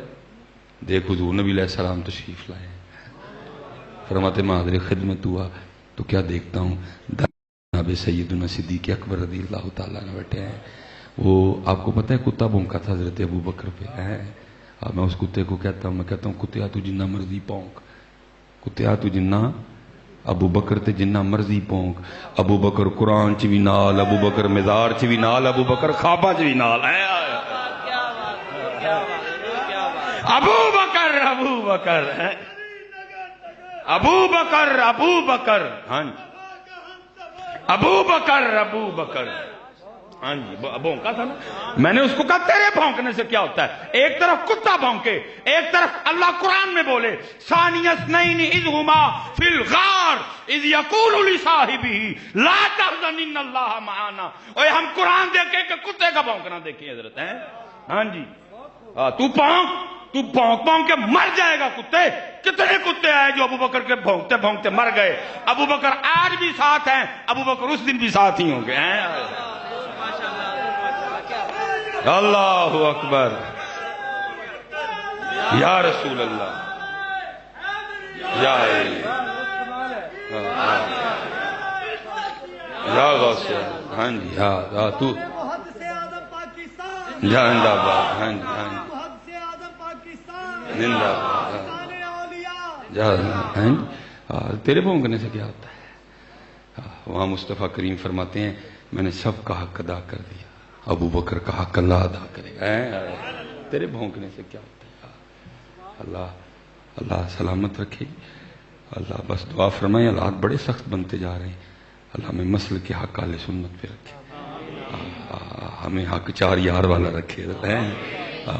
دیکھ حضور نبی علیہ السلام تشریف لائے۔ فرماتے میں حاضر خدمت ہوا تو کیا دیکھتا ہوں جناب سیدنا صدیق اکبر رضی اللہ تعالیٰ عنہ بیٹھے ہیں۔ وہ آپ کو پتہ ہے کتا بھونکا تھا حضرت ابو بکر پہ، میں اس کتے کو کہتا ہوں، میں کہتا ہوں کتیا تو جنہ مرضی پونک، کتیا تو جنہ ابو بکر تے جنہ مرضی پونک، ابو بکر قرآن چ بھی نال، ابو بکر مزار چ بھی نال، ابو بکر خواباں چ بھی نال، ابو بکر ابو بکر ابو بکر ابو بکر، ہاں ابو بکر ابو بکر، ہاں جی بھونکا تھا نا۔ میں نے اس کو کہا تیرے بھونکنے سے کیا ہوتا ہے؟ ایک طرف کتا بھونکے، ایک طرف اللہ قرآن میں بولے ثانی اثنین اذ ہما فی الغار اذ یقول لصاحبہ لا تحزن ان اللہ معنا. اوے ہم قرآن دیکھیں کہ کتے کا بھونکنا دیکھیں حضرت ہیں. ہاں جی تو بھونک کے مر جائے گا. کتے کتنے کتے آئے جو ابو بکر کے بھونکتے بھونکتے مر گئے. ابو بکر آج بھی ساتھ ہیں, ابو بکر اس دن بھی ساتھ ہی ہوں گے. اللہ اکبر یا رسول اللہ یا غوث. ہاں جی ہاں تو زندہ باد. ہاں جی ہاں جی زندہ باد. تیرے بھونکنے سے کیا ہوتا ہے؟ وہاں مصطفیٰ کریم فرماتے ہیں میں نے سب کا حق ادا کر دیا, ابو بکر کا حق اللہ ادا کرے گا. تیرے بھونکنے سے کیا ہوتا ہے؟ اللہ سلامت رکھے. اللہ بس دعا فرمائے. حالات بڑے سخت بنتے جا رہے ہیں. اللہ ہمیں مسل کے حق اہل سنت پہ رکھے, ہمیں حق چار یار والا رکھے,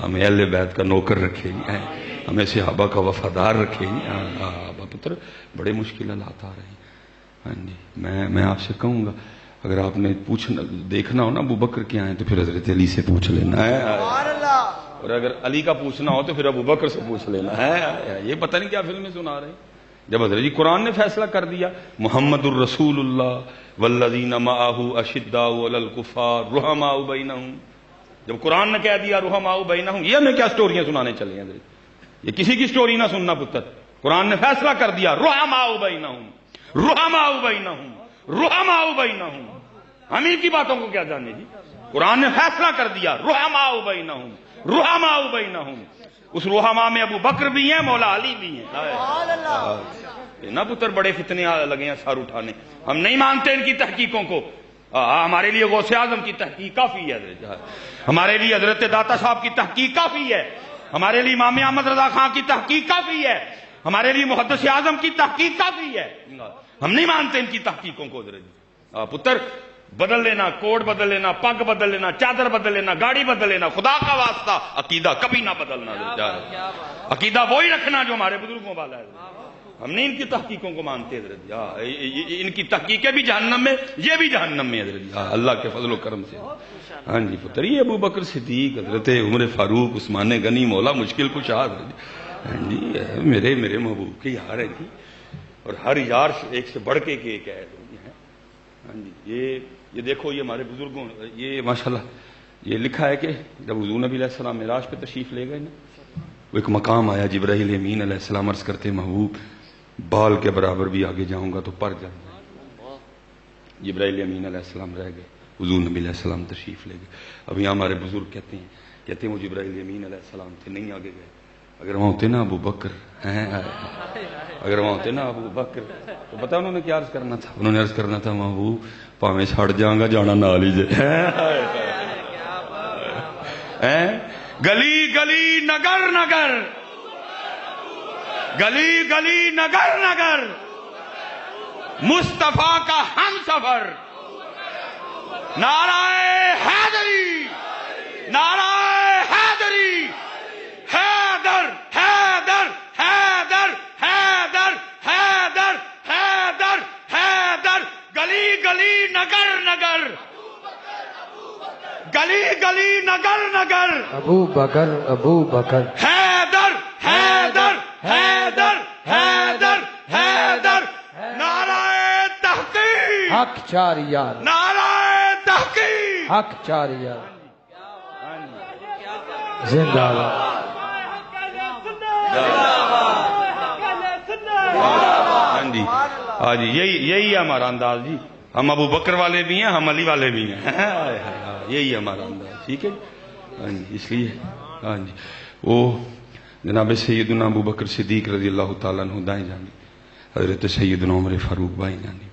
ہمیں اہل بیت کا نوکر رکھے, ہمیں صحابہ کا وفادار رکھے. پتر بڑے مشکل حالات آ رہے ہیں. ہاں جی میں آپ سے کہوں گا اگر آپ نے پوچھنا دیکھنا ہو نا ابو بکر کے آئے تو پھر حضرت علی سے پوچھ لینا ہے, اور اگر علی کا پوچھنا ہو تو پھر ابو بکر سے پوچھ لینا ہے. یہ پتہ نہیں کیا فلمیں سنا رہے ہیں. جب حضرت جی قرآن نے فیصلہ کر دیا محمد الرسول اللہ والذین معہ اشداء علی الکفار رحماء بینہم, جب قرآن نے کہہ دیا رحماء بینہم, یہ ہمیں کیا سٹوریاں سنانے چلے ہیں حضرت. یہ کسی کی سٹوری نہ سننا پتر. قرآن نے فیصلہ کر دیا رحماء بینہم رحماء بینہم رحماء بینہم. ہم ان کی باتوں کو کیا جانے جی. قرآن نے فیصلہ کر دیا رحماء بینہم رحماء بینہم. اس رحماء میں ابو بکر بھی ہیں, مولا علی بھی ہیں. نہ پتر بڑے فتنے لگے ہیں سر اٹھانے. ہم نہیں مانتے ان کی تحقیقوں کو. ہمارے لیے غوث اعظم کی تحقیق کافی ہے, ہمارے لیے حضرت داتا صاحب کی تحقیق کافی ہے, ہمارے لیے امام احمد رضا خان کی تحقیق کافی ہے, ہمارے لیے محدث اعظم کی تحقیق کافی ہے. ہم نہیں مانتے ان کی تحقیقوں کو. پتر بدل لینا, کوٹ بدل لینا, پگ بدل لینا, چادر بدل لینا, گاڑی بدل لینا, خدا کا واسطہ عقیدہ کبھی نہ بدلنا. عقیدہ وہی رکھنا جو ہمارے بزرگوں والا ہے. ہم نہیں ان کی تحقیقوں کو مانتے حضرت. ان کی تحقیقیں بھی جہنم میں, یہ بھی جہنم میں حضرت, اللہ کے فضل و کرم سے. ہاں جی پتر یہ ابو بکر صدیق, حضرت عمر فاروق, عثمان غنی, مولا مشکل کشا. ہاں جی میرے محبوب کے یار ہے جی, اور ہر یار ایک سے بڑھ کے ایک ہے. ہاں جی یہ دیکھو یہ ہمارے بزرگوں, یہ ماشاءاللہ یہ لکھا ہے کہ جب حضور نبی علیہ السلام معراج پہ تشریف لے گئے نا, وہ ایک مقام آیا جبرائیل امین علیہ السلام عرض کرتے محبوب بال کے برابر بھی آگے جاؤں گا تو پر جائیں گے. جبرائیل امین علیہ السلام رہ گئے, حضور نبی علیہ السلام تشریف لے گئے. اب یہاں ہمارے بزرگ کہتے ہیں وہ جبرائیل امین علیہ السلام تھے, نہیں آگے گئے. اگر وہاں ہوتے نا ابو بکر, اگر وہاں ہوتے نا ابو بکر تو پتا انہوں نے کیا عرض کرنا تھا. انہوں نے عرض کرنا تھا محبوب پاویں سڑ جاؤں گا جانا نہ لیجیے. گلی گلی نگر نگر, گلی گلی نگر نگر, مصطفیٰ کا ہم سفر. نعرہ حیدری, نعرہ حیدری, حیدر حیدر حیدر حیدر حیدر حیدر حیدر. گلی گلی نگر نگر, گلی گلی نگر نگر, ابو بکر حیدر حیدر حیدر حیدر حیدر. نعرہ تحقیق, حق چار یار, نعرہ تحقیق, حق چار یار, زندہ باد. ہاں جی ہاں جی یہی ہے ہمارا انداز جی. ہم ابو بکر والے بھی ہیں, ہم علی والے بھی ہیں. یہی ہے ہمارا انداز. ٹھیک ہے ہاں جی. اس لیے ہاں جی وہ جناب سیدنا ابو بکر صدیق رضی اللہ تعالیٰ عنہ دائیں جانب, حضرت سیدنا عمر فاروق بائیں جانب.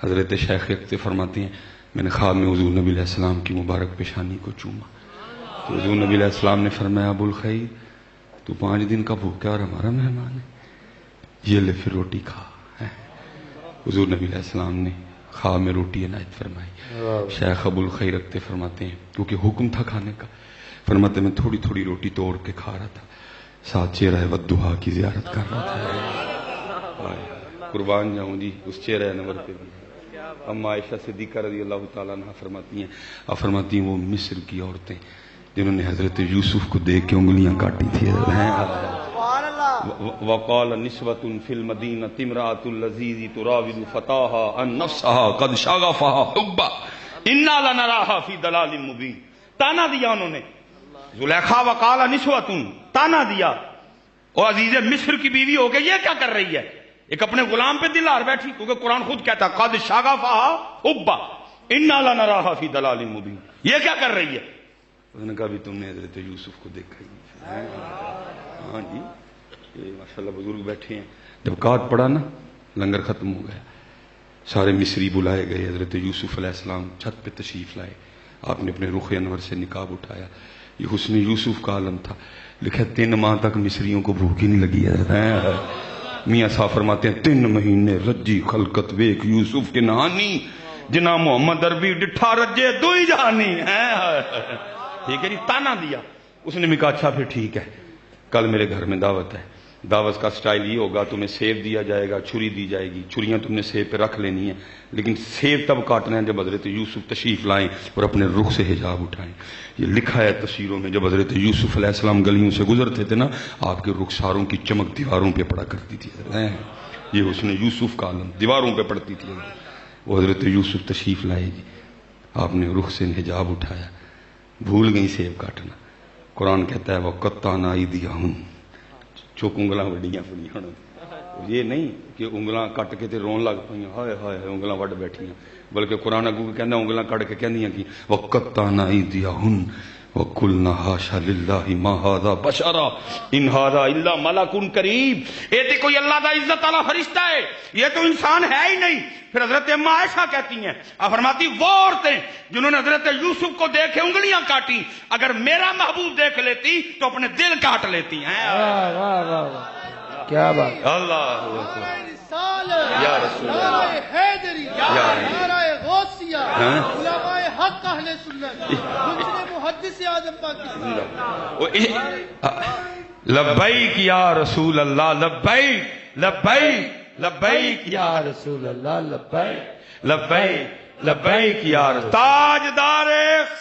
حضرت شیخ اقتے فرماتے ہیں میں نے خواب میں حضور نبی علیہ السلام کی مبارک پیشانی کو چوما تو حضور نبی علیہ السلام نے فرمایا ابو الخیر تو 5 دن کا بھوکا اور ہمارا مہمان ہے, یہ لے پھر روٹی کھا. حضور نبی علیہ السلام نے خواب میں روٹی عنایت فرمائی. شیخ ابو الخیر اقتے فرماتے ہیں کیونکہ حکم تھا کھانے کا, فرماتے میں تھوڑی تھوڑی روٹی توڑ کے کھا رہا تھا, ساتھ چہرہ ودہا کی زیارت کر رہا تھا. قربان جاؤں جی اس چہرہ انور پہ بھی. اما عائشہ صدیقہ رضی اللہ تعالیٰ عنہ فرماتی ہیں وہ مصر کی عورتیں جنہوں نے حضرت یوسف کو دیکھ کے انگلیاں کاٹی تھی. وقال نسوۃ فی المدینہ امرأۃ العزیز تراود فتاها عن نفسها قد شغفها حبا انا لنراها فی ضلال مبین. تانا دیا انہوں نے زلیخا. وقال نسوۃ, تانا دیا اور عزیز مصر کی بیوی ہو کے یہ کیا کر رہی ہے, ایک اپنے غلام پہ دل ہار بیٹھی, کیونکہ قرآن خود کہتا قد شغفها حبا انا لنراها فی ضلال مبین. یہ کیا کر رہی ہے؟ اس نے کہا بھی تم نے حضرت یوسف کو دیکھا ہی. ہاں جی یہ ماشاءاللہ بزرگ بیٹھے ہیں. جب کات پڑا نا لنگر ختم ہو گیا, سارے مصری بلائے گئے, حضرت یوسف علیہ السلام چھت پہ تشریف لائے, آپ نے اپنے رخ انور سے نقاب اٹھایا. یہ حسن یوسف کا عالم تھا. لکھا 3 ماہ تک مصریوں کو بھوک ہی نہیں لگی ہے. میاں صاحب فرماتے ہیں 3 مہینے رجی خلقت ویک یوسف کے نہانی جنا محمد عربی ڈٹھا رجے دو ہی جہانی. ٹھیک ہے جی, تانا دیا. اس نے بھی کہا اچھا پھر ٹھیک ہے, کل میرے گھر میں دعوت ہے. دعوت کا سٹائل یہ ہوگا تمہیں سیب دیا جائے گا, چھری دی جائے گی, چھریاں تم نے سیب پہ رکھ لینی ہیں, لیکن سیب تب کاٹنا ہے جب حضرت یوسف تشریف لائیں اور اپنے رخ سے حجاب اٹھائیں. یہ لکھا ہے تصویروں میں, جب حضرت یوسف علیہ السلام گلیوں سے گزرتے تھے نا, آپ کے رخساروں کی چمک دیواروں پہ پڑا کرتی تھی. یہ حسن یوسف کا عالم دیواروں پہ پڑتی تھی. وہ حضرت یوسف تشریف لائے جی, آپ نے رخ سے حجاب اٹھایا, بھول گئی سیب کاٹنا. قرآن کہتا ہے وہ قطعنا ایدیہم, چوک انگلاں وڈیاں پڑیاں. یہ نہیں کہ انگلاں کٹ کے تے رون لگ پائیں ہائے ہائے انگلاں وڈ بیٹھیاں, بلکہ قرآن اگوں کہندا انگلاں کٹ کے کہندیاں کہ وقطعنا ایدیہم وقلنا حاشا للہ ما ھذا بشرا ان ھذا الا ملک کریم. یہ تو کوئی اللہ دا عزت والا فرشتہ ہے, یہ تو انسان ہے ہی نہیں. پھر حضرت اما عائشہ کہتی ہیں, فرماتی وہ عورتیں جنہوں نے حضرت یوسف کو دیکھے انگلیاں کاٹی, اگر میرا محبوب دیکھ لیتی تو اپنے دل کاٹ لیتی ہیں. کیا بات, اللہ یا رسول اللہ, نعرہ غوثیہ, علماء حق اہل سنت, محدث اعظم پاکستان. لبیک یا رسول اللہ, لبیک لبیک لبیک یا رسول اللہ, لبیک لبیک لبیک یا رسول, تاجدار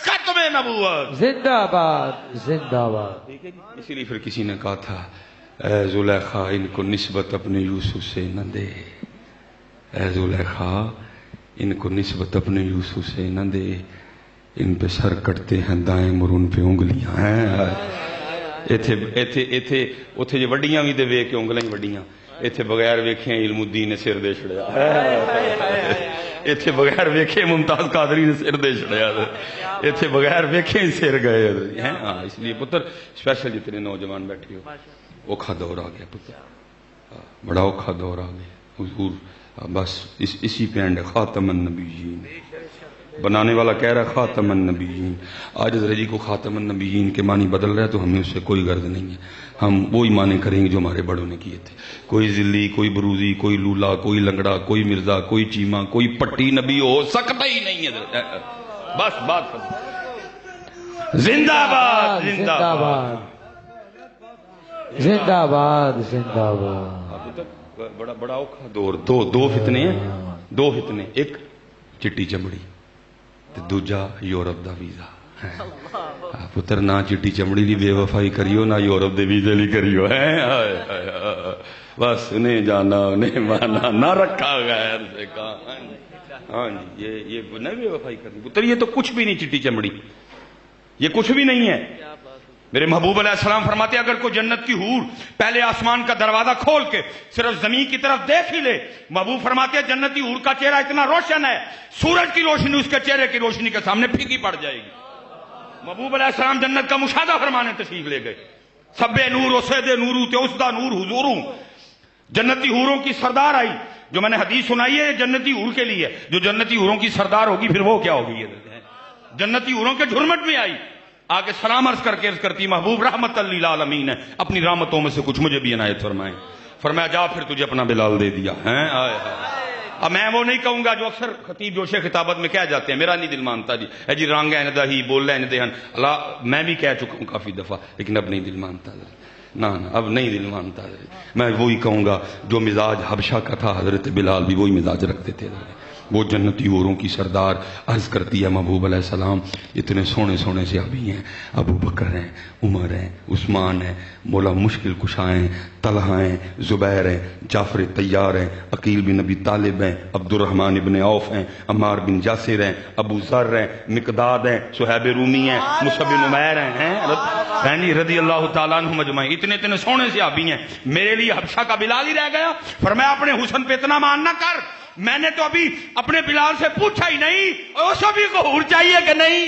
ختم نبوت زندہ باد زندہ باد. اسی لیے پھر کسی نے کہا تھا اے زلیخا ان کو نسبت اپنے یوسف سے نہ دے, اے زلیخا ان کو نسبت اپنے یوسف سے نہ دے, ان پہ سر کٹتے ہیں دائیں اور ان پہ انگلیاں ہیں. اتھے جو وڈیاں بھی دے ویکھ کے انگلیاں وڈیاں, ایتھے بغیر ویکھے علم الدین نے سر دے چھڑیا, ایتھے بغیر ویکھے ممتاز قادری نے سر دے چھڑیا, ایتھے بغیر ویکھے سر گئے ہیں. ہاں اس لیے پتر اسپیشل جتنے نوجوان بیٹھے ہو, اوکھا دور آ گیا پتر, بڑا اوکھا دور آ گیا. حضور بس اسی پہ اینڈ خاتم النبیین, بنانے والا کہہ رہا ہے خاتم النبیین. آج رجی کو خاتم النبیین کے معنی بدل رہا ہے تو ہمیں اس سے کوئی غرض نہیں ہے. ہم وہی معنی کریں گے جو ہمارے بڑوں نے کیے تھے. کوئی ذلی, کوئی بروزی, کوئی لولا, کوئی لنگڑا, کوئی مرزا, کوئی چیما, کوئی پٹی نبی ہو سکتا ہی نہیں ہے. بس بات زندہ باد زندہ باد زندہ باد زندہ باد. بڑا بڑا اوکھا دور. دو فتنے ہیں, دو فتنے, ایک چٹی چمڑی تے دوجا یورپ دا ویزا. پتر نہ چٹی چمڑی لی بے وفائی کریو نہ یورپ دے ویزے لی کریو. بس انہیں جانا انہیں مانا نہ رکھا غیر سے کہا. ہاں جی یہ نہیں بے وفائی کرنی پتر, یہ تو کچھ بھی نہیں چٹی چمڑی, یہ کچھ بھی نہیں ہے. میرے محبوب علیہ السلام فرماتے ہیں اگر کوئی جنت کی حور پہلے آسمان کا دروازہ کھول کے صرف زمین کی طرف دیکھ ہی لے, محبوب فرماتے ہیں جنتی حور کا چہرہ اتنا روشن ہے سورج کی روشنی اس کے چہرے کی روشنی کے سامنے پھیکی پڑ جائے گی. محبوب علیہ السلام جنت کا مشاہدہ فرمانے تشریف لے گئے. سب نور و سید نورو تے اسدا نور حضوروں, جنتی حوروں کی سردار آئی. جو میں نے حدیث سنائی ہے جنتی حور کے لیے, جو جنتی حوروں کی سردار ہوگی پھر وہ کیا ہوگی. جنتی حوروں کے جھرمٹ میں آئی, آگے سلام عرض کر کے عرض کرتی محبوب رحمت للعالمین ہے, اپنی رحمتوں میں سے کچھ مجھے بھی عنایت فرمائیں. فرمایا جا پھر تجھے اپنا بلال دے دیا. اب میں وہ نہیں کہوں گا جو اکثر خطیب جوش خطابت میں کہہ جاتے ہیں, میرا نہیں دل مانتا جی اے جی رنگ ہے ندہ ہی بول رہے ہیں اللہ, میں بھی کہہ چکا ہوں کافی دفعہ لیکن اب نہیں دل مانتا. نہ اب نہیں دل مانتا. میں وہی کہوں گا جو مزاج حبشہ کا تھا حضرت بلال بھی وہی مزاج رکھتے تھے. وہ جنتی اوروں کی سردار. عرض کرتی ہے محبوب علیہ السلام اتنے سونے سونے صحابی ہیں, ابو بکر ہیں, عمر ہیں, عثمان ہیں, مولا مشکل کشا ہیں, طلحہ ہیں, زبیر ہیں, جعفر طیار ہیں, عقیل بن ابی طالب ہیں, عبد الرحمن ابن عوف ہیں, عمار بن جاسر ہیں, ابو ذر ہیں, مقداد ہیں, صہیب رومی ہیں, مصعب بن عمیر ہیں رضی اللہ تعالیٰ عنہم اجمعین. اتنے سونے صحابی ہیں. میرے لیے حبشہ کا بلال ہی رہ گیا. فرمایا اپنے حسن پہ اتنا مان نہ کر, میں نے تو ابھی اپنے بلال سے پوچھا ہی نہیں اس بھی کو حور چاہیے کہ نہیں.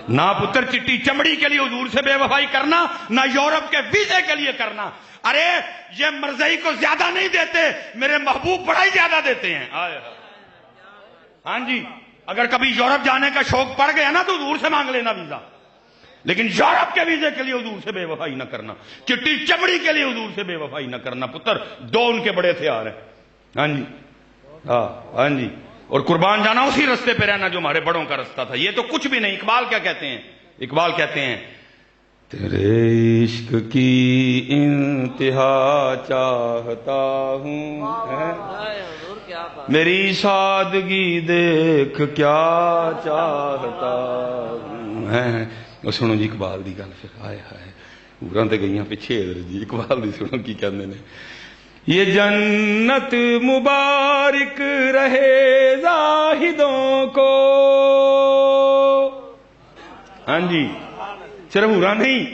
نہ پتر چٹی چمڑی کے لیے حضور سے بے وفائی کرنا, نہ یورپ کے ویزے کے لیے کرنا. ارے یہ مرزائی کو زیادہ نہیں دیتے, میرے محبوب بڑا ہی زیادہ دیتے ہیں. ہاں جی, اگر کبھی یورپ جانے کا شوق پڑ گیا نا تو حضور سے مانگ لینا ویزا, لیکن یورپ کے ویزے کے لیے حضور سے بے وفائی نہ کرنا, چٹی چمڑی کے لیے حضور سے بے وفائی نہ کرنا. پتر دو ان کے بڑے ہتھیار ہیں. ہاں جی, ہاں جی, اور قربان جانا اسی رستے پہ رہنا جو ہمارے بڑوں کا رستہ تھا. یہ تو کچھ بھی نہیں. اقبال کیا کہتے ہیں؟ اقبال کہتے ہیں تیرے عشق کی انتہا چاہتا ہوں, میری سادگی دیکھ کیا چاہتا ہوں. اور سنو جی اقبال دی گل پھر. ہائے ہائے اوراں تے گئیاں پیچھے جی. اقبال دی سنو کی کہندے نے, یہ جنت مبارک رہے زاہدوں کو. ہاں جی, صرف ہورا نہیں,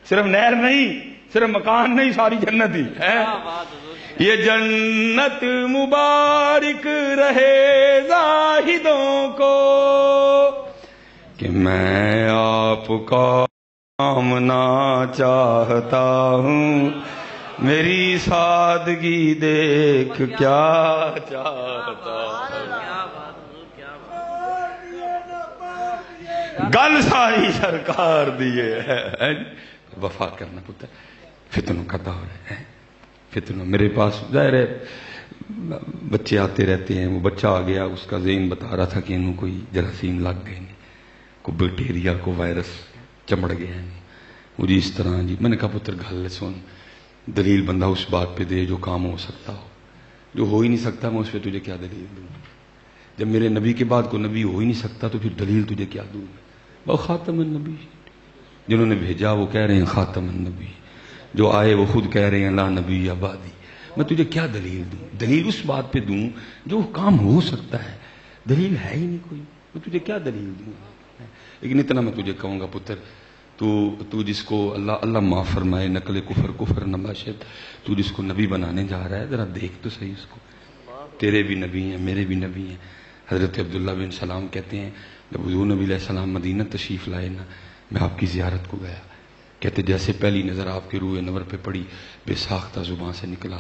صرف نہر نہیں, صرف مکان نہیں, ساری جنت ہی ہے. یہ جنت مبارک رہے زاہدوں کو کہ میں آپ کا آمنا چاہتا ہوں, میری سادگی دیکھ کیا چاہتا ہوں. گل ساری سرکار دیے ہے. وفا کرنا پتر. فتنوں کا دور ہے, فتنوں. میرے پاس ظاہر ہے بچے آتے رہتے ہیں. وہ بچہ آ گیا, اس کا ذہن بتا رہا تھا کہ انہوں کوئی جراثیم لگ گئے, کو بیکٹیریا کو وائرس چمڑ گیا ہے. مجھے اس طرح جی. میں نے کہا پتر گل سن, دلیل بندہ اس بات پہ دے جو کام ہو سکتا ہو. جو ہو ہی نہیں سکتا میں اس پہ تجھے کیا دلیل دوں؟ جب میرے نبی کے بعد کوئی نبی ہو ہی نہیں سکتا تو پھر دلیل تجھے کیا دوں؟ وہ خاتم النبی, جنہوں نے بھیجا وہ کہہ رہے ہیں خاتم النبی, جو آئے وہ خود کہہ رہے ہیں لا نبی آبادی. میں تجھے کیا دلیل دوں؟ دلیل اس بات پہ دوں جو کام ہو سکتا ہے. دلیل ہے ہی نہیں کوئی, میں تجھے کیا دلیل دوں؟ لیکن اتنا میں تجھے کہوں گا پتر, تو جس کو اللہ معاف فرمائے, نقل کفر نباشد, تو جس کو نبی بنانے جا رہا ہے ذرا دیکھ تو صحیح اس کو. تیرے بھی نبی ہیں, میرے بھی نبی ہیں. حضرت عبداللہ بن سلام کہتے ہیں جب حضور نبی علیہ السلام مدینہ تشریف لائے نا, میں آپ کی زیارت کو گیا. کہتے جیسے پہلی نظر آپ کے روح انور پہ پڑی, بے ساختہ زبان سے نکلا,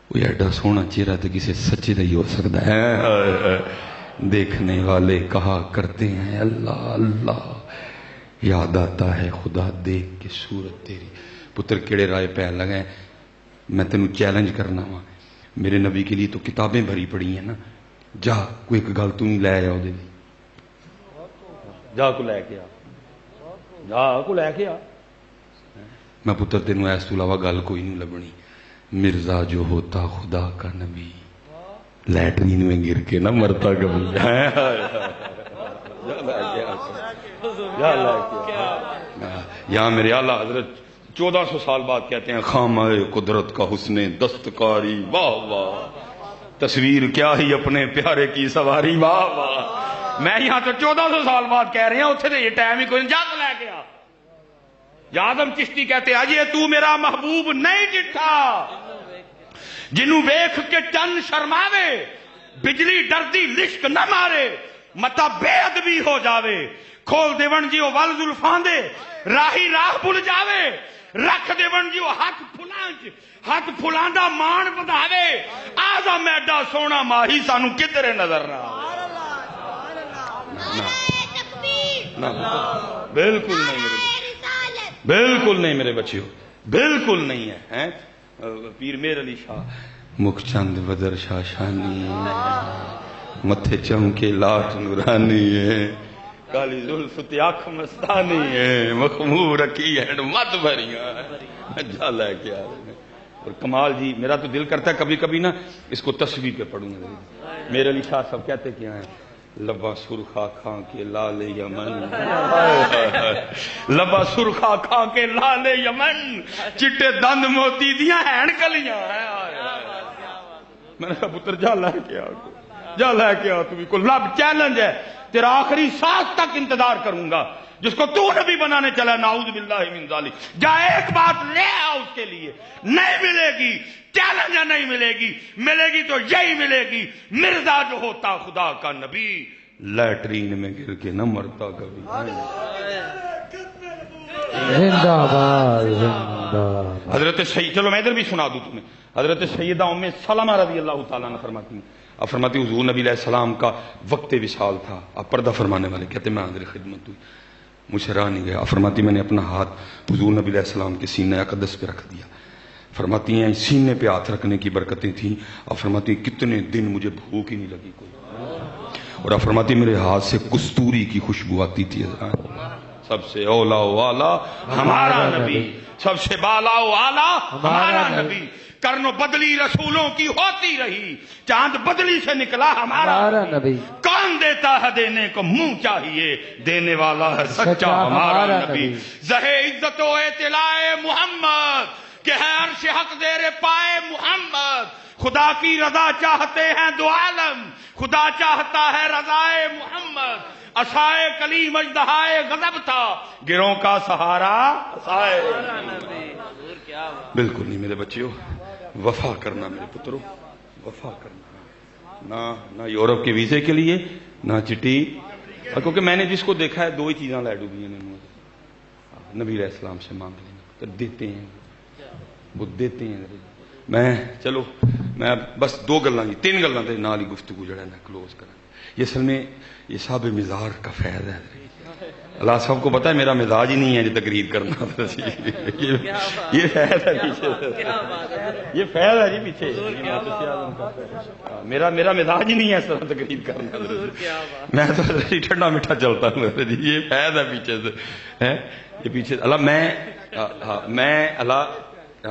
وہ ایڈا سونا چہرہ تو کسی سچے کا ہی ہو سکتا ہے. دیکھنے والے کہا کرتے ہیں اللہ اللہ, یاد آتا ہے خدا دیکھ کے صورت تیری. پتر کیڑے رائے پہ لگے, میں تینوں چیلنج کرنا وا. میرے نبی کے لیے تو کتابیں بھری پڑی ہیں نا, جا کوئی ایک گل تو نہیں لے آیا, جا کو لے کے آ, جا کو لے کے آ. میں پتر تینوں اس تو علاوہ گل کوئی نہیں لبنی. مرزا جو ہوتا خدا کا نبی, لیٹرین میں گر کے نہ مرتا کبھی. یہاں میرے اعلیٰ حضرت 1400 سال بعد کہتے ہیں خامہ قدرت کا حسن دستکاری, واہ واہ, تصویر کیا ہی اپنے پیارے کی سواری, واہ واہ. میں یہاں تو 1400 سال بعد کہہ رہے ہیں, اتنے تو یہ ٹائم ہی کوئی, جا کے لے کے آ. اعظم چشتی کہتے ہیں اجے تو میرا محبوب نہیں ڈٹھا, جنوں ویکھ کے چند شرماوے, بجلی ڈردی لشک نہ مارے, متا بے ادبی ہو جاوے, کھول دیون جی وہ ول زلفاں دے, راہی راہ بھول جاوے, رکھ دیون جی وہ ہاتھ پھلاندا مان بدھاوے, اعظم ایڈا سونا ماہی سانو کدھر نظر نہ آوے. بالکل نہیں میرے, بالکل نہیں میرے بچیو, بالکل نہیں ہے. پیر میر علی شاہ مکھ چند بدر شاہ شانی, متھے چمکے لاٹ نورانی ہے, کالی زلف تے اکھ مستانی ہے مخمور رکھی ہے مت بھریاں جا لے کے آ رہے ہیں. اور کمال جی میرا تو دل کرتا ہے کبھی کبھی نا اس کو تصویر پہ پڑھوں گا. میرے علی شاہ صاحب کہتے کیا ہیں لبا سرخا کھا کے لال یمن لبا سرخا کھا کے لال یمن چٹے دند موتی دیاں ہین کلیاں. میں نے کہا پتر جا لے کے آ جا لے کے آ تمہیں کو لب چیلنج ہے تیرا آخری سانس تک انتظار کروں گا جس کو تو نبی بنانے چلا نعوذ باللہ من ذالک. جا ایک بات لے آ اس کے لیے نہیں ملے گی چیلنج نہیں ملے گی ملے گی تو یہی ملے گی مرزا جو ہوتا خدا کا نبی لیٹرین میں گر کے نہ مرتا کبھی. زندہ باد زندہ باد. حضرت سید چلو میں ادھر بھی سنا دوں تمہیں. حضرت سیدہ ام سلمہ رضی اللہ تعالیٰ عنہ فرماتی ہیں اب فرماتی حضور نبی علیہ السلام کا وقت وصال تھا آپ پردہ فرمانے والے کہتے میں حاضر خدمت ہوئی مجھے راہ نہیں گیا. فرماتی میں نے اپنا ہاتھ حضور نبی علیہ السلام کے سینے اقدس پہ رکھ دیا. فرماتی ہیں سینے پہ ہاتھ رکھنے کی برکتیں تھیں. اور فرماتی کتنے دن مجھے بھوک ہی نہیں لگی کوئی. اور آپ فرماتی میرے ہاتھ سے کستوری کی خوشبو آتی تھی. سب سے اولا و اعلیٰ ہمارا نبی سب سے بالا و اعلیٰ ہمارا نبی. کرنو بدلی رسولوں کی ہوتی رہی چاند بدلی سے نکلا ہمارا نبی. کون دیتا ہے دینے کو منہ چاہیے دینے والا ہے سچا ہمارا نبی. زہے عزت و اطلاع محمد کہ ہے عرش حق زیر پائے محمد. خدا کی رضا چاہتے ہیں دو عالم خدا چاہتا ہے رضائے محمد. عصائے کلیم اژدہائے غضب تھا گروں کا سہارا عصائے. بالکل نہیں میرے بچیوں وفا کرنا میرے پتروں وفا کرنا نہ یورپ کے ویزے کے لیے نہ چٹی. کیونکہ میں نے جس کو دیکھا ہے دو ہی چیزاں لے ڈوبی ہیں نبی علیہ السلام سے مانگ لینا تو دیتے ہیں وہ دیتے ہیں. میں چلو میں بس دو گلاں تین گلاں دے نال ہی گفتگو جڑا نا کلوز کرا. یہ اصل میں یہ صاحب مزاج کا فیض ہے. اللہ صاحب کو پتا ہے میرا مزاج ہی نہیں ہے جو تقریر کرنا. یہ فیض ہے پیچھے یہ فیض ہے جی پیچھے میرا مزاج ہی نہیں ہے اس طرح تقریر کرنا. میں تو ٹھنڈا میٹھا چلتا ہوں جی. یہ فیض ہے پیچھے سے یہ پیچھے اللہ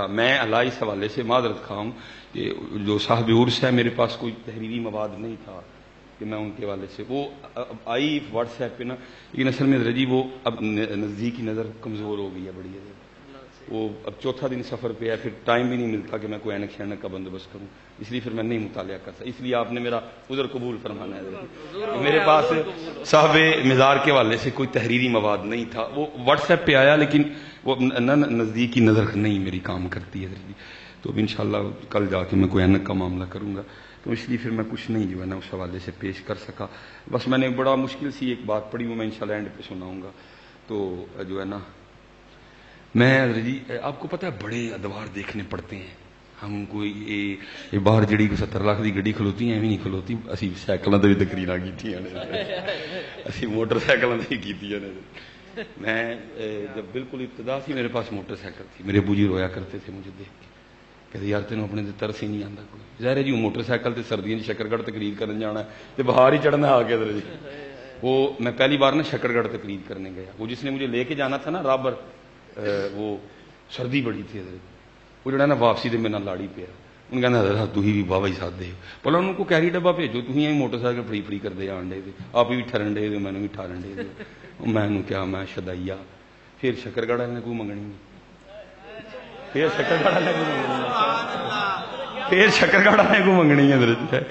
میں اللہ اس حوالے سے معذرت خواہ ہوں کہ جو صاحب عرس ہے میرے پاس کوئی تحریری مواد نہیں تھا کہ میں ان کے حوالے سے وہ آئی واٹس ایپ پہ نا. لیکن اصل میں جی وہ اب نزدیکی نظر کمزور ہو گئی ہے بڑی ہے. وہ اب چوتھا دن سفر پہ ہے پھر ٹائم بھی نہیں ملتا کہ میں کوئی اینک شینک کا بندوبست کروں. اس لیے پھر میں نہیں مطالعہ کرتا. اس لیے آپ نے میرا عذر قبول فرمانا ہے. میرے پاس صاحب مزار کے حوالے سے کوئی تحریری مواد نہیں تھا. وہ واٹس ایپ پہ آیا لیکن وہ نزدیکی نظر نہیں میری کام کرتی ہے. تو اب انشاءاللہ کل جا کے میں کوئی اینک کا معاملہ کروں گا. تو اس لیے پھر میں کچھ نہیں جو ہے نا اس حوالے سے پیش کر سکا. بس میں نے بڑا مشکل سی ایک بات پڑھی وہ میں انشاءاللہ اینڈ پہ سناؤں گا. تو جو ہے نا میں جی آپ کو پتہ ہے بڑے ادوار دیکھنے پڑتے ہیں. ہم کوئی یہ باہر جڑی کو 70 لاکھ کی گڈی کھلوتی ہیں نہیں کھلوتی. اسی سائیکلوں سے بھی تقریراں کی اسی موٹر سائیکلوں سے بھی کی. میں جب بالکل ابتدا تھی میرے پاس موٹر سائیکل تھی. میرے ابو جی رویا کرتے تھے مجھے دیکھ کے کہتے یار تینوں اپنے ترس ہی نہیں آتا کوئی. ظاہر ہے جی وہ موٹر سائیکل سے سردیاں شکرگڑھ تقریر کرنے جانا ہے تو باہر ہی چڑھنا آ کے جی. وہ میں پہلی بار نا شکرگڑھ تقریر کرنے گیا. وہ جس نے مجھے لے کے جانا تھا نا رابر وہ سردی بڑی تھی وہ جڑا نا واپسی دے میرے لاڑی پیا. انہوں نے کہنا حضرت تھی بھی بابا ہی ساتھ دے پہلے انہوں کو کیری ڈبا بھیجو تھی موٹر سائیکل فری فری کرتے آن ڈے آپ بھی ٹھرن ڈے میں بھی ٹھارن ڈے. میں کیا میں شدائیا پھر شکرگڑھ والے نے کوئی منگنی پھر شکرگڑھ والے کو منگنی پھر شکرگڑھ والے کو منگنی ہے.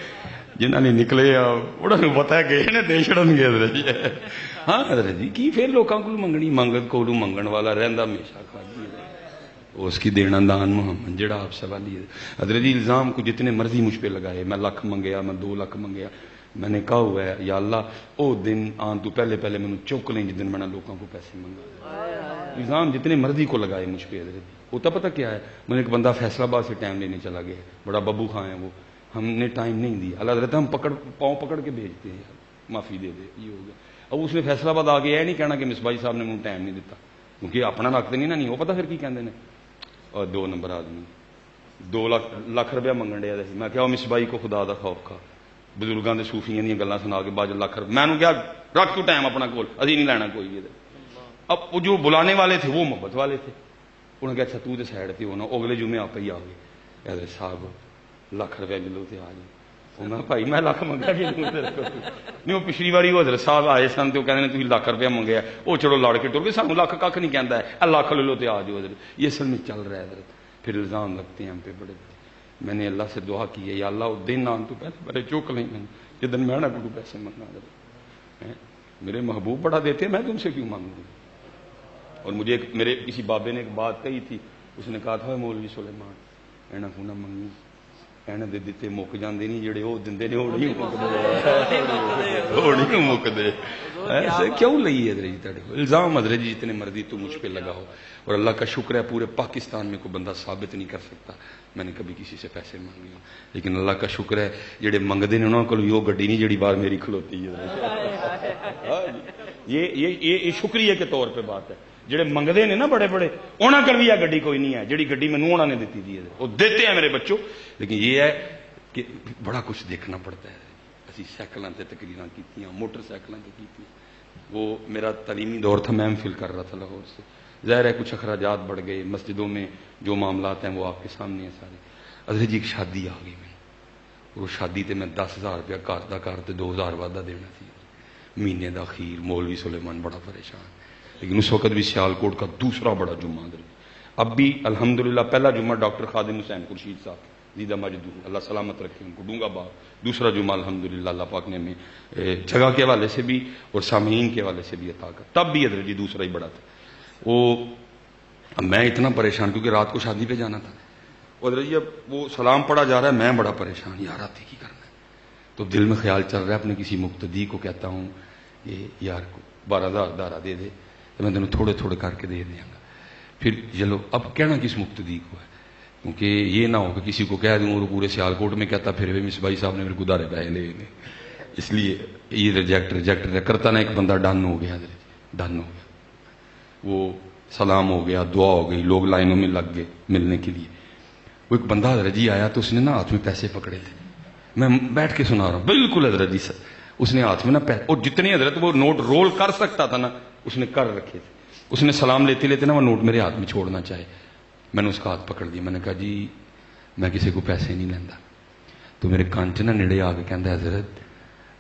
جنہوں نے نکلے انہوں نے پتا ہے کہ دے چڑھن گے حضرت جی. ہاں حضرت جی کی پھر لوگوں کو منگنی منگت کو منگن والا رہندا ہمیشہ کھاجی اس کی دینا دان محمد جڑا آپ سوالی ہے. حضرت جی الزام کو جتنے مرضی مجھ پہ لگائے میں لاکھ منگیا میں 2 لاکھ منگیا. میں نے کہا ہوا ہے یا اللہ او دن آن تو پہلے پہلے میں چوک لیں جس دن میں نے لوگوں کو پیسے منگا. الزام جتنے مرضی کو لگائے مجھ پہ حضرت جی. ہوتا پتہ کیا ہے میں نے ایک بندہ فیصلہ آباد سے ٹائم لینے چلا گیا بڑا ببو خاں ہے وہ ہم نے ٹائم نہیں دیا. اللہ حضرت ہم پاؤں پکڑ کے بھیجتے ہیں معافی دے دے یہ ہو گیا. اب اس نے فیصلہ آباد آ گیا یہ نہیں کہنا کہ مصباحی صاحب نے مجھے ٹائم نہیں دیتا کیونکہ اپنا رکھتے نہیں نا نہیں وہ پتا پھر کی کہتے ہیں. اور 2 نمبر آدمی 2 لاکھ روپیہ منگن ڈیا. میں کیا مصباحی کو خدا دا خوف کھا بزرگوں کے صوفیاں دیا گلیں سنا کے بعد لاکھ روپے میں نے کہا رکھ تو ٹائم اپنا کول ابھی نہیں لینا کوئی بھی. اب وہ جو بلانے والے تھے وہ محبت والے تھے. انہوں نے کہا اچھا تو تے سائڈ پہ ہونا. اگلے جمعے آپ ہی آ گئے. حضرت صاحب لاکھ روپیہ کلو تے آ جائے. انہوں نے بھائی میں لاکھ منگا کہ نہیں. وہ پچھلی باری وہ حضرت صاحب آئے سن تو کہتے ہیں تھی لاکھ روپیہ منگیا. وہ چلو لڑ کے ٹر گئے. سانو لاکھ کھ نہیں کہتا ہے لاکھ لے لو تے آ جاؤ حضرت. یہ اصل میں چل رہا ہے حضرت. پھر الزام لگتے ہیں ہم پہ بڑے بڑے. میں نے اللہ سے دعا کی ہے یا اللہ وہ دن آن تو پہلے بڑے چوک لیں میں جدن میں نہ کوئی پیسے منگا دے. میرے محبوب بڑا دیتے میں تم سے کیوں مانگوں. اور مجھے میرے کسی بابے نے ایک بات کہی تھی. اس نے کہا تھا مولوی سلیمان اینا کو نہ منگی اینا دے دیتے مک جاندے نہیں جڑے وہ دندے نے وہ نہیں مکدے. ایسے کیوں لئی ہے جی تڑے الزام حضرت جی جتنے مرضی تو مجھ پہ لگاؤ. اور اللہ کا شکر ہے پورے پاکستان میں کوئی بندہ ثابت نہیں کر سکتا میں نے کبھی کسی سے پیسے مانگے ہوں. لیکن اللہ کا شکر ہے جڑے منگتے ہیں انہوں کو یہ گڈی نہیں جڑی بار میری کھلوتی ہے. یہ شکریہ کے طور پہ بات ہے. جڑے منگتے ہیں نا بڑے بڑے انہوں کل بھی یہ گڈی کوئی نہیں ہے جڑی گڈی مینوں انہوں نے دیتی دی ہے. وہ دیتے ہیں میرے بچوں. لیکن یہ ہے کہ بڑا کچھ دیکھنا پڑتا ہے. اسی سائیکلوں سے تقریراں کی موٹر سائیکلوں سے کی. وہ میرا تعلیمی دور تھا میں ایم فل کر رہا تھا لاہور سے. ظاہر ہے کچھ اخراجات بڑھ گئے. مسجدوں میں جو معاملات ہیں وہ آپ کے سامنے ہیں سارے. حضرت جی ایک شادی آ گئی میں وہ شادی تے میں 10,000 روپیہ گھر دا کر تے 2,000 وعدہ دینا سی مہینے دا اخیر. مولوی سلیمان بڑا پریشان. لیکن اس وقت بھی سیالکوٹ کا دوسرا بڑا جمعہ حضرت. اب بھی الحمدللہ پہلا جمعہ ڈاکٹر خادم حسین خورشید صاحب زیدہ مجدو اللہ سلامت رکھے ان کو ڈونگا باغ. دوسرا جمعہ الحمدللہ اللہ پاک نے ہمیں جگہ کے حوالے سے بھی اور سامعین کے حوالے سے بھی عطا کر. تب بھی حضرت جی دوسرا ہی بڑا تھا. وہ میں اتنا پریشان کیونکہ رات کو شادی پہ جانا تھا. حضرت جی اب وہ سلام پڑھا جا رہا ہے میں بڑا پریشان یار آتے کی کرنا ہے. تو دل میں خیال چل رہا ہے اپنے کسی مقتدی کو کہتا ہوں یہ یار کو 12,000 دارا دے دے تو میں تمہیں تھوڑے تھوڑے کر کے دے دیا گا. پھر چلو اب کہنا کس مقتدی کو ہے کیونکہ یہ نہ ہو کہ کسی کو کہہ دوں اور پورے سیالکوٹ میں کہتا پھر بھی مصباحی صاحب نے میرے کو دارے پیسے لے گئے. اس لیے یہ ریجیکٹ کرتا نا. ایک بندہ ڈن ہو گیا حضرت ڈن ہو گیا. وہ سلام ہو گیا دعا ہو گئی لوگ لائنوں میں لگ گئے ملنے کے لیے. وہ ایک بندہ حضرت جی آیا تو اس نے نا ہاتھ میں پیسے پکڑے تھے. میں بیٹھ کے سنا رہا ہوں بالکل حضرت جی سر. اس نے ہاتھ میں نا اور جتنے حضرت وہ نوٹ رول کر سکتا تھا نا اس نے کر رکھے تھے. اس نے سلام لیتے لیتے نا وہ نوٹ میرے ہاتھ میں چھوڑنا چاہے. میں نے اس کا ہاتھ پکڑ دیا. میں نے کہا جی میں کسی کو پیسے نہیں لینا. تو میرے کان چ نا نیڑے آ کے کہندا حضرت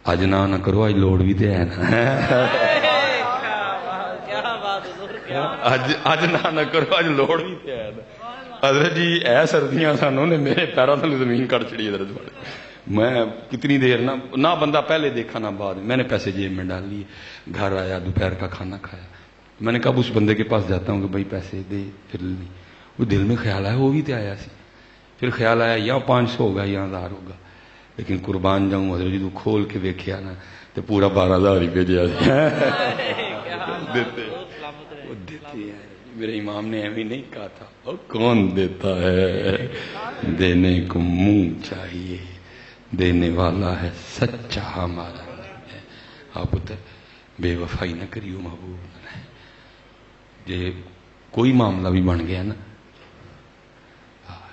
اج نہ کرو اج لوڑ بھی تے ہے نا اج نہ کرو اج لوڑ بھی تے ہے نا. حضرت جی اے سردیاں سن انہوں نے میرے پیروں تلے زمین کٹ چڑی حضرت. میں کتنی دیر نہ بندہ پہلے دیکھا نہ بعد. میں نے پیسے جیب میں ڈال لیے. گھر آیا دوپہر کا کھانا کھایا. میں نے کب اس بندے کے پاس جاتا ہوں کہ بھائی پیسے دے. پھر نہیں وہ دل میں خیال آیا وہ بھی تے آیا سی. پھر خیال آیا یا 500 ہوگا یا 1000 ہوگا. لیکن قربان جاؤں حضرت جی تو کھول کے دیکھیا نا تو پورا 12,000 ہی بھیجا. دیتے ہیں. میرے امام نے ایویں نہیں کہا تھا اور کون دیتا ہے دینے کو منہ چاہیے دینے والا ہے سچا ہمارا. آپ پتر بے وفائی نہ کریو محبوب. یہ کوئی معاملہ بھی بن گیا نا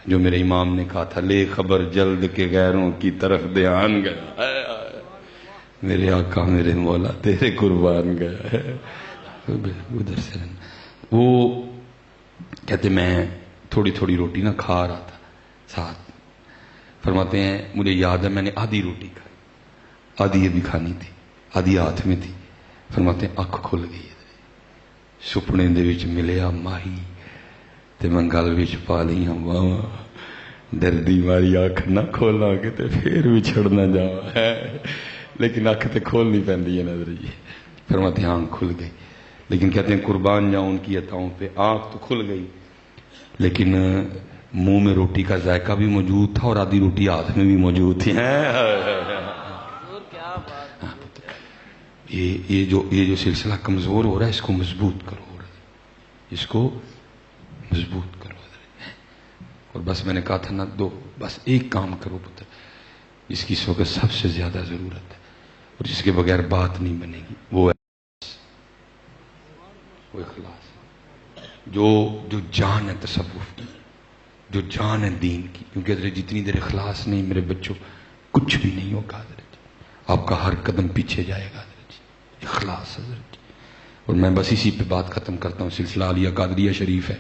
جو میرے امام نے کہا تھا لے خبر جلد کے غیروں کی طرف دھیان گیا میرے آقا میرے مولا تیرے قربان گیا ہے. ادھر سے وہ کہتے میں تھوڑی تھوڑی روٹی نہ کھا رہا تھا ساتھ. فرماتے ہیں مجھے یاد ہے میں نے آدھی روٹی کھائی آدھی یہ بھی کھانی تھی آدھی ہاتھ میں تھی. فرماتے ہیں اکھ کھل گئی سپنے دے وچ ملیا ماہی تے میں گل وچ پا لی ہوا ڈردی ماری اکھ نہ کھولا کے تے پھر بھی چھڑنا جاواں ہے. لیکن اکھ تے کھولنی پیندی ہے نظر جی. فرماتے ہیں آنکھ کھل گئی. لیکن کہتے ہیں قربان جاؤں ان کی عطاؤں پہ آنکھ تو کھل گئی لیکن منہ میں روٹی کا ذائقہ بھی موجود تھا اور آدھی روٹی ہاتھ میں بھی موجود تھی. یہ جو سلسلہ کمزور ہو رہا ہے اس کو مضبوط کرو اس کو مضبوط کرو. اور بس میں نے کہا تھا نا بس ایک کام کرو پتر جس کی اس وقت سب سے زیادہ ضرورت ہے اور جس کے بغیر بات نہیں بنے گی وہ ہے وہ اخلاص. جو جان ہے تصوف کی جو جان ہے دین کی. کیونکہ حضرت جتنی دیر اخلاص نہیں میرے بچوں کچھ بھی نہیں ہوگا. حضرت آپ کا ہر قدم پیچھے جائے گا حضرت جی، اخلاص حضرت جی۔ اور میں بس اسی پہ بات ختم کرتا ہوں، سلسلہ عالیہ قادریہ شریف ہے،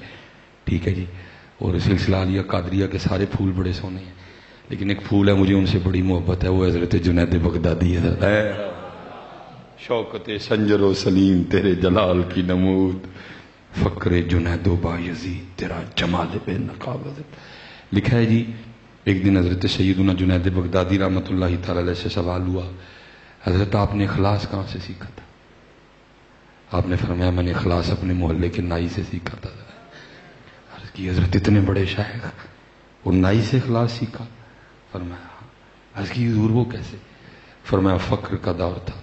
ٹھیک ہے جی، اور سلسلہ عالیہ قادریہ کے سارے پھول بڑے سونے ہیں، لیکن ایک پھول ہے مجھے ان سے بڑی محبت ہے، وہ حضرت جنید بغدادی ہے۔ شوکت سنجر و سلیم تیرے جلال کی نمود، فقر جنید و بایزید تیرا جمال بے نقاب۔ لکھا ہے جی ایک دن حضرت سیدنا جنید بغدادی رحمۃ اللہ تعالی علیہ سے سوال ہوا، حضرت آپ نے اخلاص کہاں سے سیکھا تھا؟ آپ نے فرمایا میں نے اخلاص اپنے محلے کے نائی سے سیکھا تھا۔ عرض کی حضرت اتنے بڑے شاعر اور نائی سے اخلاص سیکھا؟ فرمایا ہاں۔ عرض کی حضور وہ کیسے؟ فرمایا فقر کا دور تھا،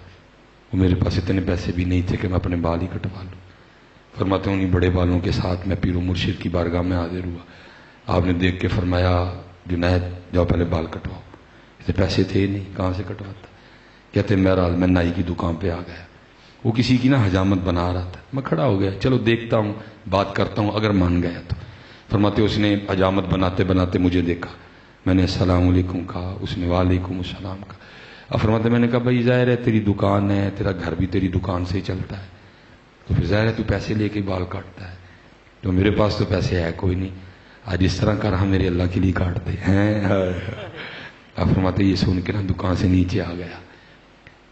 وہ میرے پاس اتنے پیسے بھی نہیں تھے کہ میں اپنے بال ہی کٹوا لوں۔ فرماتے ہیں انہیں بڑے بالوں کے ساتھ میں پیر و مرشد کی بارگاہ میں حاضر ہوا، آپ نے دیکھ کے فرمایا جنید جاؤ پہلے بال کٹواؤ۔ اسے پیسے تھے نہیں، کہاں سے کٹواتا؟ کہتے بہرحال میں نائی کی دکان پہ آ گیا، وہ کسی کی نا حجامت بنا رہا تھا، میں کھڑا ہو گیا، چلو دیکھتا ہوں بات کرتا ہوں اگر مان گیا تو۔ فرماتے اس نے حجامت بناتے بناتے مجھے دیکھا، میں نے السلام علیکم کہا، اس نے وعلیکم السلام کہا۔ اب فرماتے میں نے کہا بھائی ظاہر ہے تیری دکان ہے، تیرا گھر بھی تیری دکان سے ہی چلتا ہے، تو پھر ظاہر ہے تو پیسے لے کے بال کاٹتا ہے، تو میرے پاس تو پیسے ہے کوئی نہیں، آج اس طرح کر ہم میرے اللہ کے لیے کاٹتے ہیں۔ اب فرماتے یہ سن کے نا دکان سے نیچے آ گیا،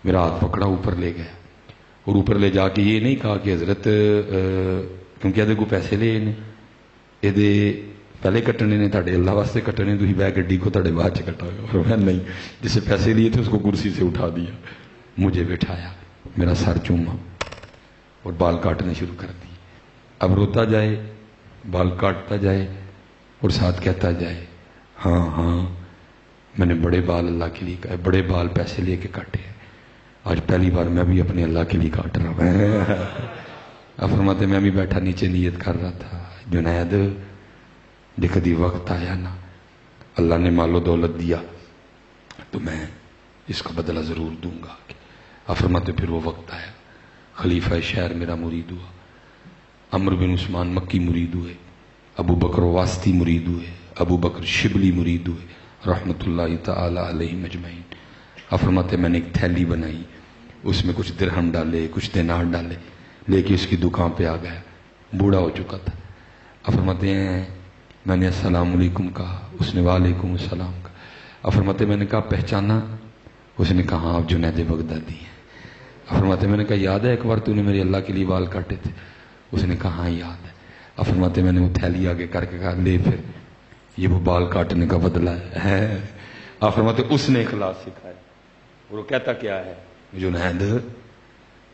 میرا ہاتھ پکڑا اوپر لے گیا، اور اوپر لے جا کے یہ نہیں کہا کہ حضرت کیونکہ یہ کو پیسے لے یہ پہلے کٹنے نے تھے اللہ واسطے کٹنے، تھی بہ گڈی کو تھے بعد کٹا گا۔ میں نہیں، جسے پیسے لیے تھے اس کو کرسی سے اٹھا دیا، مجھے بٹھایا، میرا سر چوما اور بال کاٹنے شروع کر دی۔ اب روتا جائے، بال کاٹتا جائے اور ساتھ کہتا جائے ہاں ہاں میں نے بڑے بال اللہ کے لیے کہا، بڑے بال پیسے لے کے کاٹے ہیں، آج پہلی بار میں بھی اپنے اللہ کے لیے کاٹ رہا ہوں۔ اب فرماتے میں بھی بیٹھا نیچے نیت کر رہا تھا، جنید جے کدی وقت آیا نا اللہ نے مال و دولت دیا تو میں اس کا بدلہ ضرور دوں گا۔ اب فرماتے پھر وہ وقت آیا، خلیفہ شہر میرا مرید ہوا، عمرو بن عثمان مکی مرید ہوئے، ابو بکر واسطی مرید ہوئے، ابو بکر شبلی مرید ہوئے رحمت اللہ تعالی علیہ مجمعین۔ اب فرماتے میں نے ایک تھیلی بنائی، اس میں کچھ درہم ڈالے، کچھ دینار ڈالے، لے کے اس کی دکان پہ آ گیا، بوڑھا ہو چکا تھا۔ اب فرماتے ہیں میں نے السلام علیکم کہا، اس نے وعلیکم السلام کہا۔ اب فرماتے میں نے کہا پہچانا؟ اس نے کہا آپ جنید بغدادی ہیں۔ اب فرماتے میں نے کہا یاد ہے ایک بار تو نے میرے اللہ کے لیے بال کاٹے تھے؟ اس نے کہا ہاں یاد ہے۔ اب فرماتے میں نے وہ تھیلی آگے کر کے کہا لے پھر یہ وہ بال کاٹنے کا بدلہ ہے۔ اب فرماتے اس نے اخلاص سکھایا، اور وہ کہتا کیا ہے جنید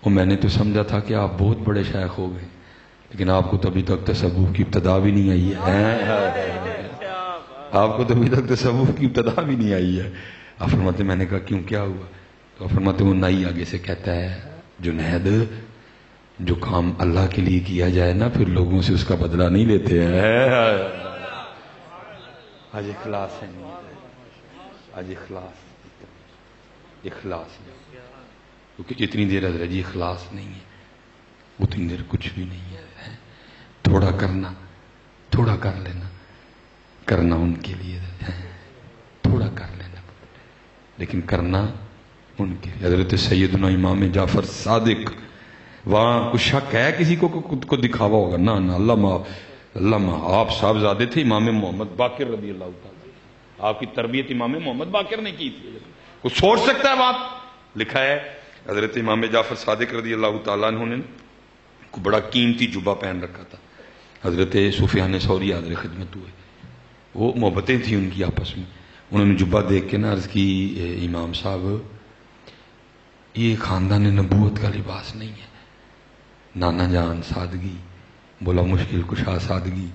وہ میں نے تو سمجھا تھا کہ آپ بہت بڑے شیخ ہو گئے، لیکن آپ کو تو ابھی تک تصوف کی ابتدا بھی نہیں آئی ہے، آپ کو تو ابھی تک تصوف کی ابتدا بھی نہیں آئی ہے۔ اب فرماتے میں نے کہا کیوں کیا ہوا؟ تو فرماتے وہ نائی آگے سے کہتا ہے جنید جو کام اللہ کے لیے کیا جائے نا پھر لوگوں سے اس کا بدلہ نہیں لیتے ہیں۔ آج اخلاص ہے نہیں، آج اخلاص نہیں، کیونکہ جتنی دیر حضرت جی اخلاص نہیں ہے اتنی دیر کچھ بھی نہیں ہے۔ تھوڑا کرنا، تھوڑا کر لینا، کرنا ان کے لیے ہے، تھوڑا کر لینا لیکن کرنا ان کے لیے۔ حضرت سیدنا امام جعفر صادق، وہاں کچھ شک ہے کسی کو دکھاوا ہوگا؟ نہ اللہ آپ صاحبزادے تھے امام محمد باقر رضی اللہ تعالیٰ، آپ کی تربیت امام محمد باقر نے کی تھی، کچھ سوچ سکتا ہے بات؟ لکھا ہے حضرت امام جعفر صادق رضی اللہ تعالیٰ عنہ نے کو بڑا قیمتی جبہ پہن رکھا تھا، حضرت سفیان ثوری حاضر خدمت ہوئے، وہ محبتیں تھیں ان کی آپس میں، انہوں نے جبہ دیکھ کے نا عرض کی امام صاحب یہ خاندان نبوت کا لباس نہیں ہے، نانا جان سادگی، بولا مشکل کشا سادگی،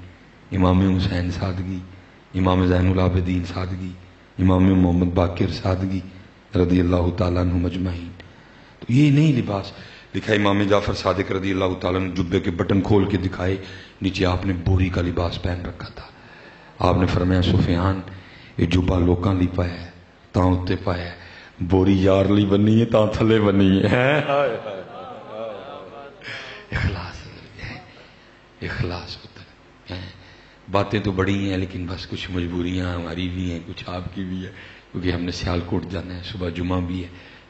امام حسین سادگی، امام زین العابدین سادگی، امام محمد باقر سادگی رضی اللہ تعالیٰ عنہ مجمعین، تو یہ نہیں لباس۔ لکھا امام جعفر صادق رضی اللہ تعالیٰ نے جبے کے بٹن کھول کے دکھائے، نیچے آپ نے بوری کا لباس پہن رکھا تھا۔ آپ نے فرمایا سفیان یہ جبہ لوکاں لی پایا ہے تاں اتے پایا ہے، بوری یار لی بنی ہے تاں تھلے بنی ہے۔ اخلاص ہوتا ہے۔ باتیں تو بڑی ہیں لیکن بس کچھ مجبوریاں ہماری بھی ہیں، کچھ آپ کی بھی ہے، کیونکہ ہم نے سیالکوٹ جانا ہے، صبح جمعہ بھی ہے،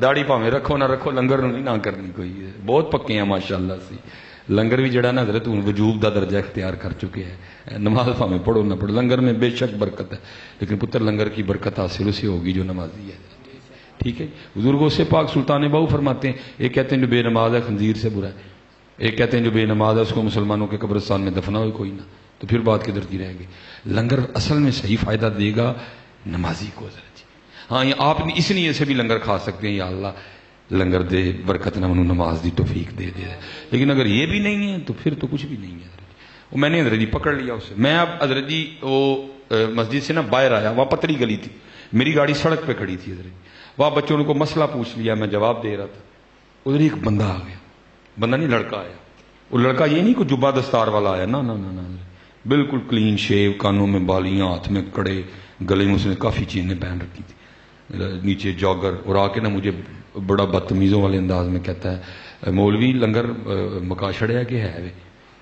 داڑھی پاویں رکھو نہ رکھو لنگر نو نہیں نہ کرنی کوئی ہے. بہت پکے ہیں ماشاءاللہ سی. لنگر بھی جڑا نا حضرت وجوب دا درجہ اختیار کر چکے ہیں. نماز پاویں پڑھو نہ پڑھو لنگر میں بے شک برکت ہے, لیکن پتر لنگر کی برکت حاصل اسی ہوگی جو نمازی ہے. ٹھیک ہے. حضور غوث پاک سلطان باہو فرماتے ہیں ایک کہتے ہیں جو بے نماز ہے خنزیر سے برا ہے, ایک کہتے ہیں جو بے نماز ہے اس کو مسلمانوں کے قبرستان میں دفنا ہوئے کوئی نہ. تو پھر بات کدھر کی رہ گئی. لنگر اصل میں صحیح فائدہ دے گا نمازی کو. ہاں آپ اس نیت سے بھی لنگر کھا سکتے ہیں, یا اللہ لنگر دے برکت نہ منو نماز دی توفیق دے دے. لیکن اگر یہ بھی نہیں ہے تو پھر تو کچھ بھی نہیں ہے. وہ میں نے حضرت جی پکڑ لیا اسے. میں اب حضرت جی وہ مسجد سے نا باہر آیا, وہاں پتلی گلی تھی, میری گاڑی سڑک پہ کھڑی تھی. حضرت جی وہاں بچوں کو مسئلہ پوچھ لیا, میں جواب دے رہا تھا. ادھر ایک بندہ آ گیا, بندہ نہیں لڑکا آیا. وہ لڑکا یہ نہیں کوئی جبا دستار والا آیا, نہ بالکل کلین شیو, کانوں میں بالیاں, ہاتھ میں کڑے, گلے میں اس نے کافی چیزیں پہن رکھی تھی, نیچے جاگر. اور آ کے نا مجھے بڑا بدتمیزوں والے انداز میں کہتا ہے مولوی لنگر مکا چھڑیا کہ ہے.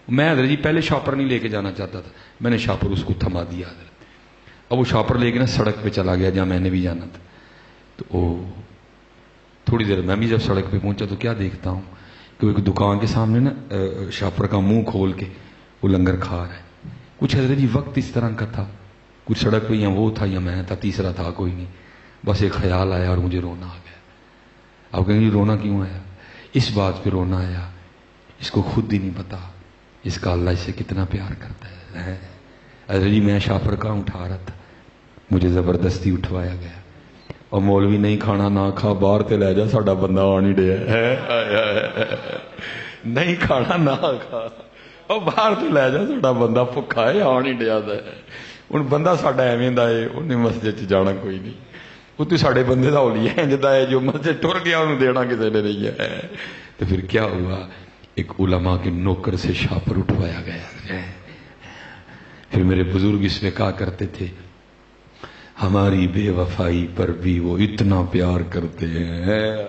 میں حضرت جی پہلے شاپر نہیں لے کے جانا چاہتا تھا, میں نے شاپر اس کو تھما دیا. حضرت اب وہ شاپر لے کے نا سڑک پہ چلا گیا جہاں میں نے بھی جانا تھا. تو وہ تھوڑی دیر میں بھی جب سڑک پہ پہنچا تو کیا دیکھتا ہوں کہ وہ ایک دکان کے سامنے نا شاپر کا منہ کھول کے وہ لنگر کھا رہا ہے. کچھ حضرت جی وقت اس طرح کا تھا, کچھ سڑک پہ یا وہ تھا یا میں تھا, تیسرا تھا کوئی نہیں. بس ایک خیال آیا اور مجھے رونا آ گیا. آپ کہیں گے رونا کیوں آیا؟ اس بات پہ رونا آیا اس کو خود ہی نہیں پتا اس کا اللہ اس سے کتنا پیار کرتا ہے. حضرت جی میں شاپر کا اٹھا رہا تھا, مجھے زبردستی اٹھوایا گیا, اور مولوی نہیں کھانا نہ کھا, باہر تے لے جا ساڈا بندہ آ نہیں ڈیا. نہیں کھانا نہ کھا, اور باہر تے لے جا ساڈا بندہ بھکا ہے آ نہیں ڈیا. ہوں بندہ ساڈا ایویں دا ہے, انہیں مسجد چ جانا کوئی نہیں. وہ تو ساڈے بندے دا اولیاء ہے جدا ہے, جو مسجد ٹر گیا انہوں دینا کسی نے نہیں ہے. تو پھر کیا ہوا, ایک علماء کے نوکر سے شاپر اٹھوایا گیا. پھر میرے بزرگ اس میں کہا کرتے تھے ہماری بے وفائی پر بھی وہ اتنا پیار کرتے ہیں,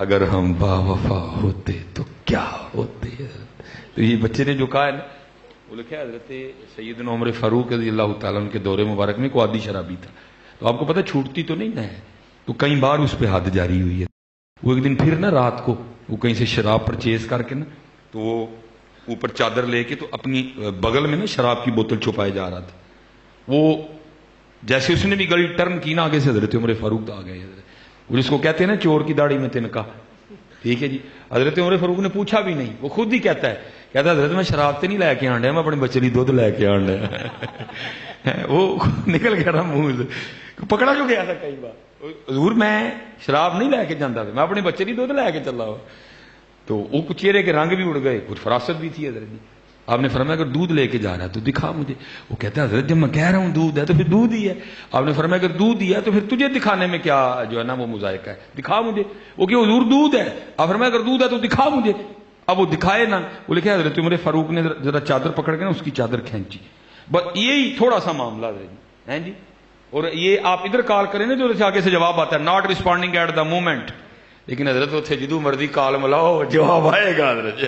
اگر ہم با وفا ہوتے تو کیا ہوتے. تو یہ بچے نے جو کہا ہے نا, وہ لکھا ہے حضرت سیدنا عمر فاروق رضی اللہ تعالیٰ عنہ کے دور مبارک میں کوئی عادی شرابی تھا. تو آپ کو پتہ چھوٹتی تو نہیں ہے, تو کئی بار اس پہ حد جاری ہوئی ہے. وہ ایک دن پھر نا رات کو وہ کہیں سے شراب پرچیز کر کے نا, تو وہ اوپر چادر لے کے تو اپنی بغل میں نا شراب کی بوتل چھپائے جا رہا تھا. وہ جیسے اس نے بھی گلی ٹرن کی نا, آگے سے حضرت عمر فاروق آ گئے. وہ جس کو کہتے ہیں نا چور کی داڑھی میں تنکا, ٹھیک ہے جی. حضرت عمر فاروق نے پوچھا بھی نہیں, وہ خود ہی کہتا ہے حضرت میں شراب تے نہیں لے کے آن ڈیا, میں اپنے بچے لی دودھ لے کے آن ڈیا. وہ نکل گیا نا منہ سے, پکڑا جو گیا تھا کئی بار. حضور میں شراب نہیں لے کے جاتا تھا, میں اپنے بچے لی دودھ لے کے چلا ہوا. تو وہ چہرے کے رنگ بھی اڑ گئے, کچھ فراست بھی تھی. حضرت جی آپ نے فرمایا اگر دودھ لے کے جا رہا ہے تو دکھا مجھے. وہ کہتا ہے حضرت جب میں کہہ رہا ہوں دودھ ہے تو پھر دودھ ہی ہے. آپ نے فرمایا اگر دودھ ہی ہے تو پھر تجھے دکھانے میں کیا جو ہے نا وہ مذائقہ ہے, دکھا مجھے. وہ کہ حضور دودھ ہے. آپ فرمایا اگر دودھ ہے تو دکھا مجھے. اب وہ دکھائے نا, وہ لکھا حضرت عمر فاروق نے ذرا چادر پکڑ کے نا اس کی چادر کھینچی. بس یہی تھوڑا سا معاملہ ہے جی. اور یہ آپ ادھر کال کریں نا جو آگے سے جواب آتا ہے not responding at the moment. لیکن حضرت اتنے جدو مرضی کال ملاؤ جواب آئے گا. حضرت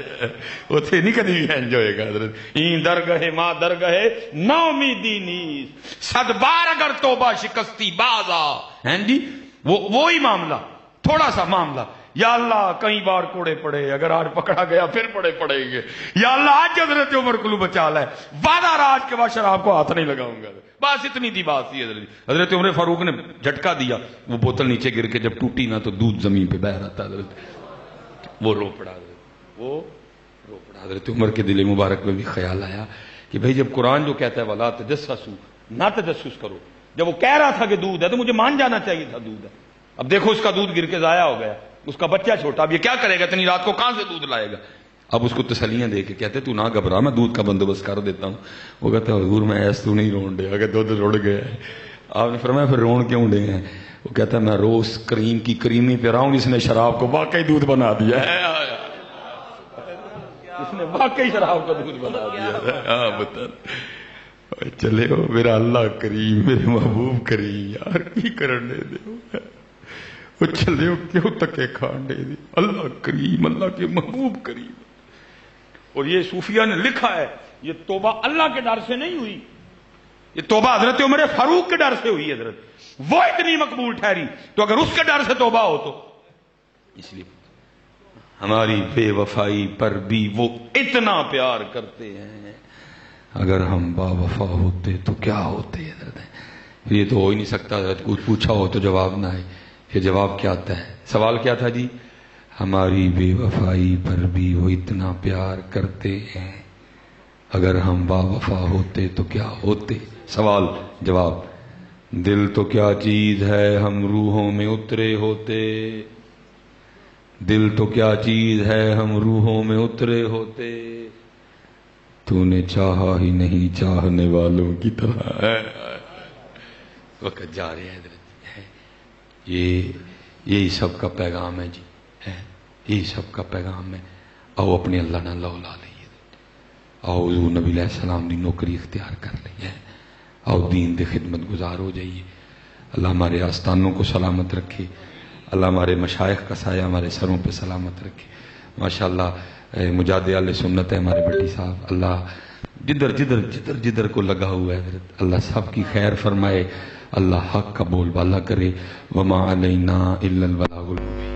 اتنے نہیں کدی بھی انج ہوئے گا. حضرت این در گہے ماں در گہے نا امیدی نیز صد بار اگر توبہ شکستی بازا ہیں جی. وہی معاملہ, تھوڑا سا معاملہ. یا اللہ کئی بار کوڑے پڑے, اگر آج پکڑا گیا پھر پڑے پڑیں گے. یا اللہ آج حضرت عمر کو بچا لے, وعدہ راج کے بعد شراب کو ہاتھ نہیں لگاؤں گا. بس اتنی تھی بات تھی. حضرت عمر فاروق نے جھٹکا دیا, وہ بوتل نیچے گر کے جب ٹوٹی نا تو دودھ زمین پہ بہ رہا تھا. حضرت وہ رو پڑا. حضرت عمر کے دل مبارک میں بھی خیال آیا کہ بھئی جب قرآن جو کہتا ہے ولا تجسسوا, نہ تجسس کرو, جب وہ کہہ رہا تھا کہ دودھ ہے تو مجھے مان جانا چاہیے تھا دودھ ہے. اب دیکھو اس کا دودھ گر کے ضائع ہو گیا, اس کا بچہ چھوٹا, اب یہ کیا کرے گا, اتنی رات کو کہاں سے دودھ لائے گا. اب اس کو تسلیاں دے کے کہتے تو نہ گھبرا, میں دودھ کا بندوبست کر دیتا ہوں. وہ کہتا ہے حضور میں ایس تو نہیں رون ڈیا کہ دودھ رڑ گیا ہے. آپ نے فرمایا پھر رون کیوں ڈے ہیں. وہ کہتا ہے میں روز کریم کی کریمی پہ رہا ہوں, اس نے شراب کو واقعی دودھ بنا دیا ہے. اس نے واقعی شراب کا دودھ بنا دیا ہے. ہاں بتا چلے ہو میرا اللہ کریم, میرے محبوب کریم, یار کی کرنے دے وہ چلے ہو کیوں تکے کھانے دی. اللہ کریم, اللہ کے محبوب کریم. اور یہ صوفیہ نے لکھا ہے یہ توبہ اللہ کے ڈر سے نہیں ہوئی, یہ توبہ حضرت عمر فاروق کے ڈر سے ہوئی حضرت، وہ اتنی مقبول ٹھہری، تو اگر اس کے ڈر سے توبہ ہو تو اس لیے ہماری بے وفائی پر بھی وہ اتنا پیار کرتے ہیں، اگر ہم با وفا ہوتے تو کیا ہوتے حضرت؟ یہ تو ہو ہی نہیں سکتا حضرت، کچھ پوچھا ہو تو جواب نہ آئے، پھر جواب کیا آتا ہے؟ سوال کیا تھا جی؟ ہماری بے وفائی پر بھی وہ اتنا پیار کرتے ہیں، اگر ہم با وفا ہوتے تو کیا ہوتے؟ سوال جواب، دل تو کیا چیز ہے ہم روحوں میں اترے ہوتے، دل تو کیا چیز ہے ہم روحوں میں اترے ہوتے، تو نے چاہا ہی نہیں چاہنے والوں کی طرح ہے۔ وقت جا رہے ہیں حضرت، یہی سب کا پیغام ہے جی، یہی سب کا پیغام ہے۔ آؤ اپنے اللہ نہ لو لا لئیے، آؤ حضور نبی علیہ السلام دی نوکری اختیار کر لئیے، آؤ دین دی خدمت گزار ہو جائیے۔ اللہ ہمارے آستانوں کو سلامت رکھے، اللہ ہمارے مشائخ کا سایہ ہمارے سروں پہ سلامت رکھے۔ ماشاءاللہ مجاہد اہل سنت ہے ہمارے بٹی صاحب، اللہ جدھر کو لگا ہوا ہے حضرت، اللہ سب کی خیر فرمائے، اللہ حق کا بول بالا کرے۔ وما علینا الا البلاغ المبین۔